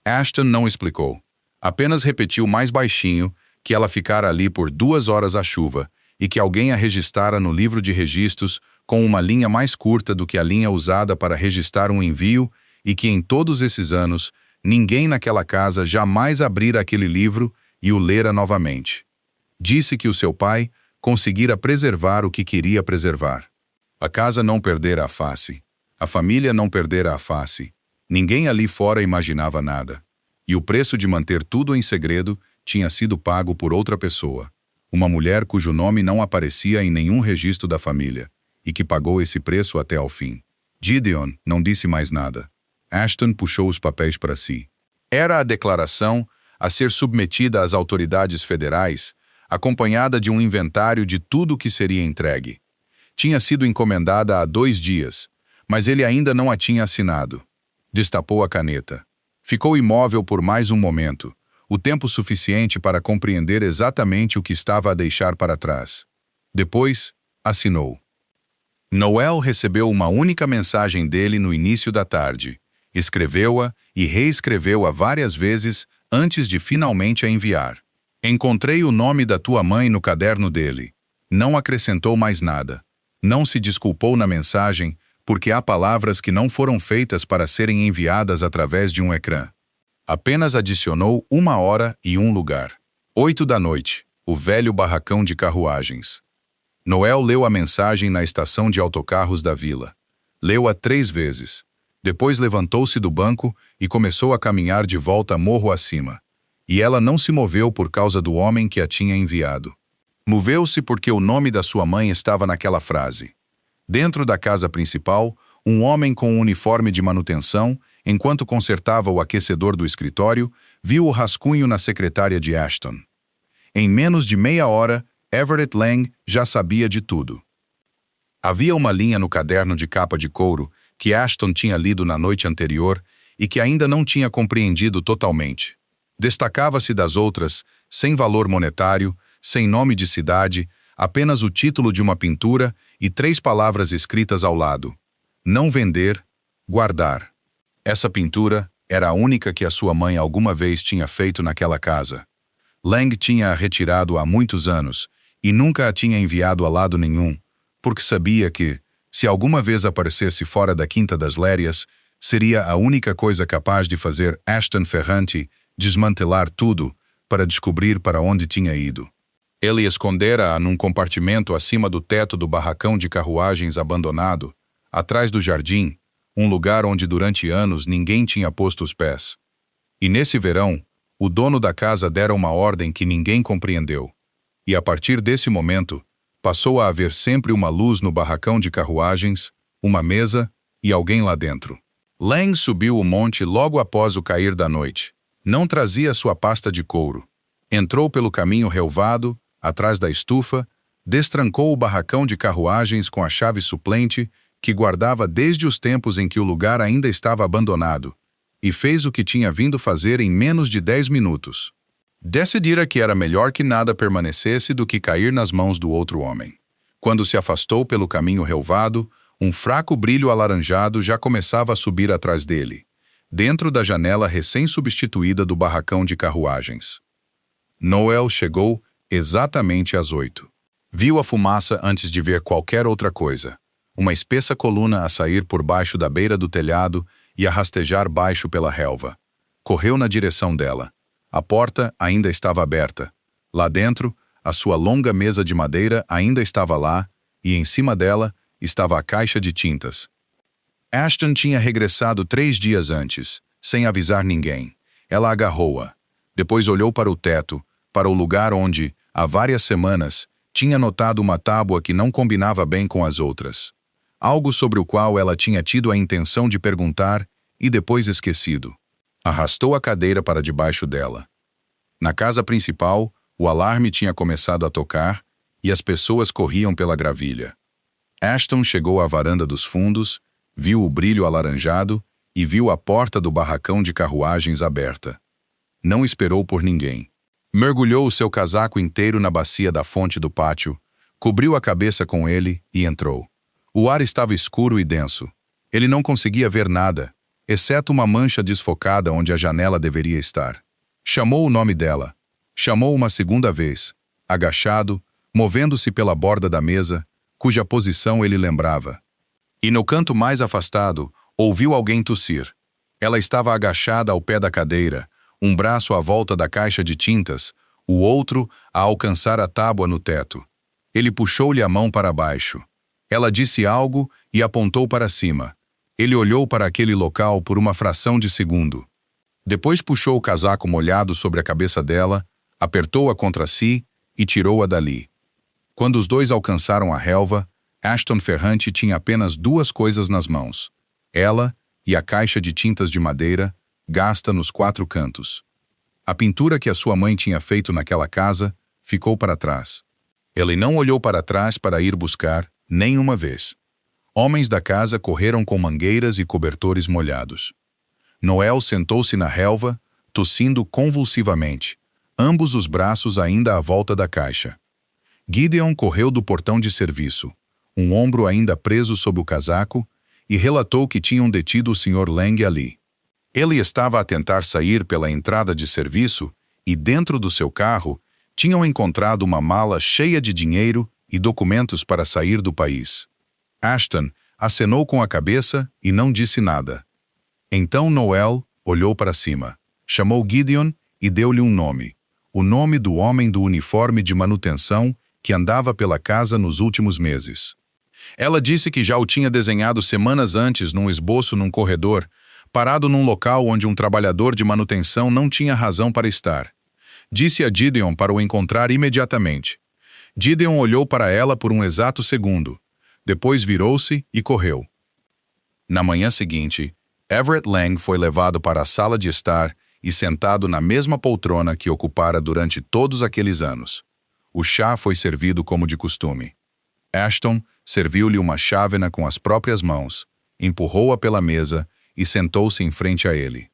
Ashton não explicou. Apenas repetiu mais baixinho que ela ficara ali por 2 horas à chuva e que alguém a registrara no livro de registros com uma linha mais curta do que a linha usada para registrar um envio e que em todos esses anos ninguém naquela casa jamais abrira aquele livro e o lera novamente. Disse que o seu pai conseguira preservar o que queria preservar. A casa não perdera a face. A família não perdera a face. Ninguém ali fora imaginava nada. E o preço de manter tudo em segredo tinha sido pago por outra pessoa. Uma mulher cujo nome não aparecia em nenhum registro da família, e que pagou esse preço até ao fim. Gideon não disse mais nada. Ashton puxou os papéis para si. Era a declaração a ser submetida às autoridades federais, acompanhada de um inventário de tudo o que seria entregue. Tinha sido encomendada há 2 dias, mas ele ainda não a tinha assinado. Destapou a caneta. Ficou imóvel por mais um momento, o tempo suficiente para compreender exatamente o que estava a deixar para trás. Depois, assinou. Noel recebeu uma única mensagem dele no início da tarde. Escreveu-a e reescreveu-a várias vezes antes de finalmente a enviar. Encontrei o nome da tua mãe no caderno dele. Não acrescentou mais nada. Não se desculpou na mensagem, porque há palavras que não foram feitas para serem enviadas através de um ecrã. Apenas adicionou 1 hora e um lugar. 8 da noite, o velho barracão de carruagens. Noel leu a mensagem na estação de autocarros da vila. Leu-a 3 vezes. Depois levantou-se do banco e começou a caminhar de volta morro acima. E ela não se moveu por causa do homem que a tinha enviado. Moveu-se porque o nome da sua mãe estava naquela frase. Dentro da casa principal, um homem com um uniforme de manutenção, enquanto consertava o aquecedor do escritório, viu o rascunho na secretária de Ashton. Em menos de meia hora, Everett Lang já sabia de tudo. Havia uma linha no caderno de capa de couro que Ashton tinha lido na noite anterior e que ainda não tinha compreendido totalmente. Destacava-se das outras, sem valor monetário, sem nome de cidade, apenas o título de uma pintura e 3 palavras escritas ao lado. Não vender, guardar. Essa pintura era a única que a sua mãe alguma vez tinha feito naquela casa. Lang tinha-a retirado há muitos anos e nunca a tinha enviado a lado nenhum, porque sabia que, se alguma vez aparecesse fora da Quinta das Lérias, seria a única coisa capaz de fazer Ashton Ferrante desmantelar tudo para descobrir para onde tinha ido. Ele escondera-a num compartimento acima do teto do barracão de carruagens abandonado, atrás do jardim, um lugar onde durante anos ninguém tinha posto os pés. E nesse verão, o dono da casa dera uma ordem que ninguém compreendeu. E a partir desse momento, passou a haver sempre uma luz no barracão de carruagens, uma mesa e alguém lá dentro. Lang subiu o monte logo após o cair da noite. Não trazia sua pasta de couro. Entrou pelo caminho relvado, atrás da estufa, destrancou o barracão de carruagens com a chave suplente, que guardava desde os tempos em que o lugar ainda estava abandonado, e fez o que tinha vindo fazer em menos de 10 minutos. Decidira que era melhor que nada permanecesse do que cair nas mãos do outro homem. Quando se afastou pelo caminho relvado, um fraco brilho alaranjado já começava a subir atrás dele, dentro da janela recém-substituída do barracão de carruagens. Noel chegou exatamente às 8. Viu a fumaça antes de ver qualquer outra coisa. Uma espessa coluna a sair por baixo da beira do telhado e a rastejar baixo pela relva. Correu na direção dela. A porta ainda estava aberta. Lá dentro, a sua longa mesa de madeira ainda estava lá, e em cima dela estava a caixa de tintas. Ashton tinha regressado 3 dias antes, sem avisar ninguém. Ela agarrou-a. Depois olhou para o teto, para o lugar onde, há várias semanas, tinha notado uma tábua que não combinava bem com as outras. Algo sobre o qual ela tinha tido a intenção de perguntar e depois esquecido. Arrastou a cadeira para debaixo dela. Na casa principal, o alarme tinha começado a tocar e as pessoas corriam pela gravilha. Ashton chegou à varanda dos fundos, viu o brilho alaranjado e viu a porta do barracão de carruagens aberta. Não esperou por ninguém. Mergulhou o seu casaco inteiro na bacia da fonte do pátio, cobriu a cabeça com ele e entrou. O ar estava escuro e denso. Ele não conseguia ver nada, exceto uma mancha desfocada onde a janela deveria estar. Chamou o nome dela. Chamou uma segunda vez, agachado, movendo-se pela borda da mesa, cuja posição ele lembrava. E no canto mais afastado, ouviu alguém tossir. Ela estava agachada ao pé da cadeira, um braço à volta da caixa de tintas, o outro a alcançar a tábua no teto. Ele puxou-lhe a mão para baixo. Ela disse algo e apontou para cima. Ele olhou para aquele local por uma fração de segundo. Depois puxou o casaco molhado sobre a cabeça dela, apertou-a contra si e tirou-a dali. Quando os dois alcançaram a relva, Ashton Ferrante tinha apenas 2 coisas nas mãos. Ela e a caixa de tintas de madeira, gasta nos 4 cantos. A pintura que a sua mãe tinha feito naquela casa ficou para trás. Ele não olhou para trás para ir buscar, nem uma vez. Homens da casa correram com mangueiras e cobertores molhados. Noel sentou-se na relva, tossindo convulsivamente, ambos os braços ainda à volta da caixa. Gideon correu do portão de serviço, um ombro ainda preso sob o casaco, e relatou que tinham detido o Sr. Lang ali. Ele estava a tentar sair pela entrada de serviço e, dentro do seu carro, tinham encontrado uma mala cheia de dinheiro e documentos para sair do país. Ashton acenou com a cabeça e não disse nada. Então Noel olhou para cima, chamou Gideon e deu-lhe um nome, o nome do homem do uniforme de manutenção que andava pela casa nos últimos meses. Ela disse que já o tinha desenhado semanas antes num esboço num corredor, parado num local onde um trabalhador de manutenção não tinha razão para estar. Disse a Gideon para o encontrar imediatamente. Gideon olhou para ela por um exato segundo. Depois virou-se e correu. Na manhã seguinte, Everett Lang foi levado para a sala de estar e sentado na mesma poltrona que ocupara durante todos aqueles anos. O chá foi servido como de costume. Ashton serviu-lhe uma chávena com as próprias mãos, empurrou-a pela mesa e sentou-se em frente a ele.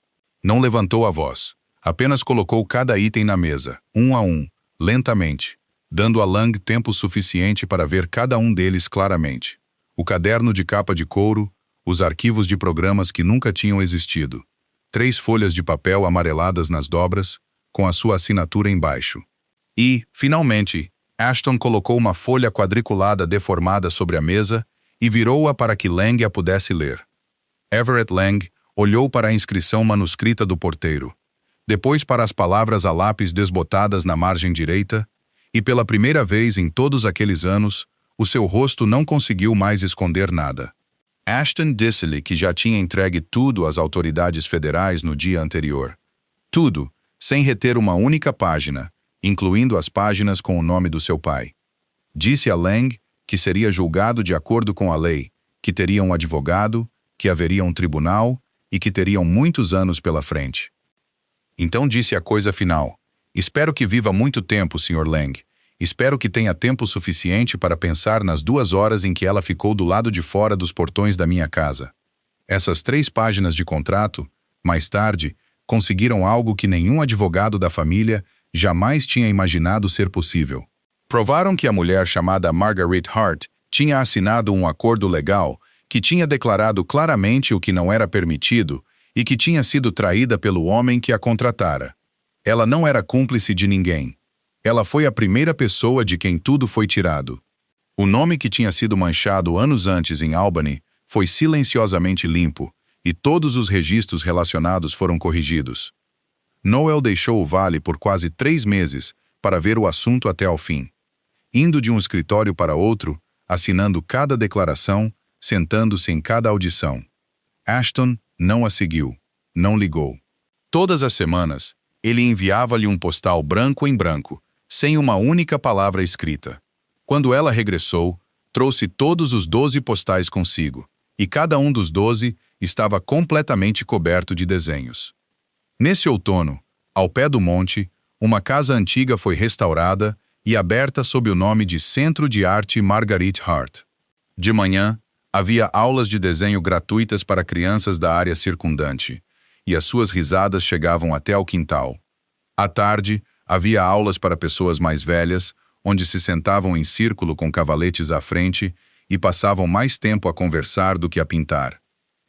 Não levantou a voz, apenas colocou cada item na mesa, um a um, lentamente, dando a Lang tempo suficiente para ver cada um deles claramente. O caderno de capa de couro, os arquivos de programas que nunca tinham existido, 3 folhas de papel amareladas nas dobras, com a sua assinatura embaixo. E, finalmente, Ashton colocou uma folha quadriculada deformada sobre a mesa e virou-a para que Lang a pudesse ler. Everett Lang olhou para a inscrição manuscrita do porteiro, depois para as palavras a lápis desbotadas na margem direita, e pela primeira vez em todos aqueles anos, o seu rosto não conseguiu mais esconder nada. Ashton disse-lhe que já tinha entregue tudo às autoridades federais no dia anterior. Tudo, sem reter uma única página, incluindo as páginas com o nome do seu pai. Disse a Lang que seria julgado de acordo com a lei, que teria um advogado, que haveria um tribunal e que teriam muitos anos pela frente. Então disse a coisa final: espero que viva muito tempo, Sr. Lang. Espero que tenha tempo suficiente para pensar nas 2 horas em que ela ficou do lado de fora dos portões da minha casa. Essas 3 páginas de contrato, mais tarde, conseguiram algo que nenhum advogado da família jamais tinha imaginado ser possível. Provaram que a mulher chamada Margaret Hart tinha assinado um acordo legal que tinha declarado claramente o que não era permitido e que tinha sido traída pelo homem que a contratara. Ela não era cúmplice de ninguém. Ela foi a primeira pessoa de quem tudo foi tirado. O nome que tinha sido manchado anos antes em Albany foi silenciosamente limpo, e todos os registros relacionados foram corrigidos. Noel deixou o vale por quase 3 meses para ver o assunto até ao fim. Indo de um escritório para outro, assinando cada declaração, sentando-se em cada audição. Ashton não a seguiu, não ligou. Todas as semanas, ele enviava-lhe um postal branco em branco, sem uma única palavra escrita. Quando ela regressou, trouxe todos os 12 postais consigo, e cada um dos 12 estava completamente coberto de desenhos. Nesse outono, ao pé do monte, uma casa antiga foi restaurada e aberta sob o nome de Centro de Arte Margaret Hart. De manhã, havia aulas de desenho gratuitas para crianças da área circundante, e as suas risadas chegavam até ao quintal. À tarde, havia aulas para pessoas mais velhas, onde se sentavam em círculo com cavaletes à frente e passavam mais tempo a conversar do que a pintar.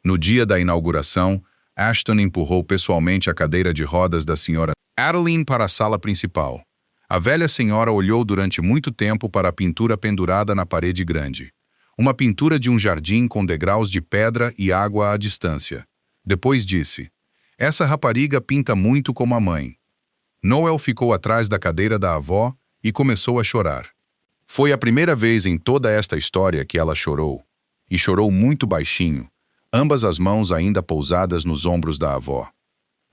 No dia da inauguração, Ashton empurrou pessoalmente a cadeira de rodas da senhora Adeline para a sala principal. A velha senhora olhou durante muito tempo para a pintura pendurada na parede grande. Uma pintura de um jardim com degraus de pedra e água à distância. Depois disse: "Essa rapariga pinta muito como a mãe." Noel ficou atrás da cadeira da avó e começou a chorar. Foi a primeira vez em toda esta história que ela chorou, e chorou muito baixinho, ambas as mãos ainda pousadas nos ombros da avó.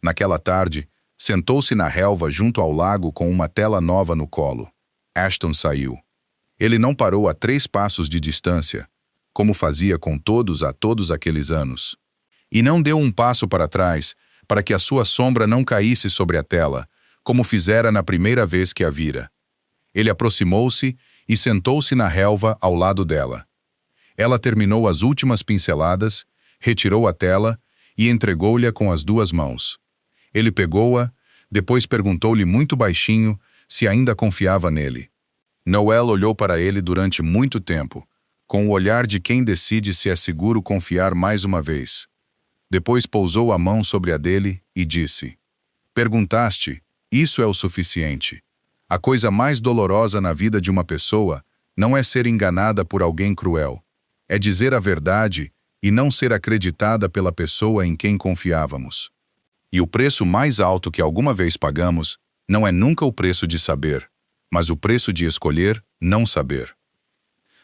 Naquela tarde, sentou-se na relva junto ao lago com uma tela nova no colo. Ashton saiu. Ele não parou a 3 passos de distância, como fazia com todos há todos aqueles anos. E não deu um passo para trás, para que a sua sombra não caísse sobre a tela, como fizera na primeira vez que a vira. Ele aproximou-se e sentou-se na relva ao lado dela. Ela terminou as últimas pinceladas, retirou a tela e entregou-lhe com as 2 mãos. Ele pegou-a, depois perguntou-lhe muito baixinho se ainda confiava nele. Noel olhou para ele durante muito tempo, com o olhar de quem decide se é seguro confiar mais uma vez. Depois pousou a mão sobre a dele e disse: Perguntaste, isso é o suficiente. A coisa mais dolorosa na vida de uma pessoa não é ser enganada por alguém cruel. É dizer a verdade e não ser acreditada pela pessoa em quem confiávamos. E o preço mais alto que alguma vez pagamos não é nunca o preço de saber, mas o preço de escolher não saber.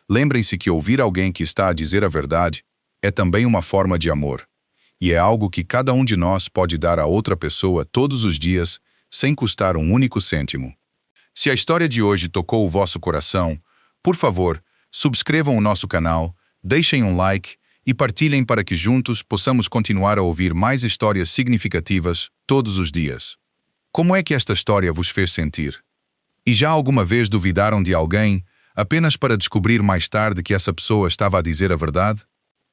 Lembrem-se que ouvir alguém que está a dizer a verdade é também uma forma de amor, e é algo que cada um de nós pode dar a outra pessoa todos os dias, sem custar um único cêntimo. Se a história de hoje tocou o vosso coração, por favor, subscrevam o nosso canal, deixem um like e partilhem para que juntos possamos continuar a ouvir mais histórias significativas todos os dias. Como é que esta história vos fez sentir? E já alguma vez duvidaram de alguém apenas para descobrir mais tarde que essa pessoa estava a dizer a verdade?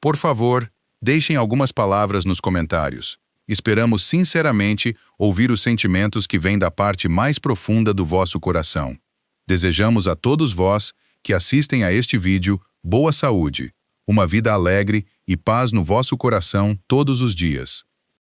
Por favor, deixem algumas palavras nos comentários. Esperamos sinceramente ouvir os sentimentos que vêm da parte mais profunda do vosso coração. Desejamos a todos vós que assistem a este vídeo boa saúde, uma vida alegre e paz no vosso coração todos os dias.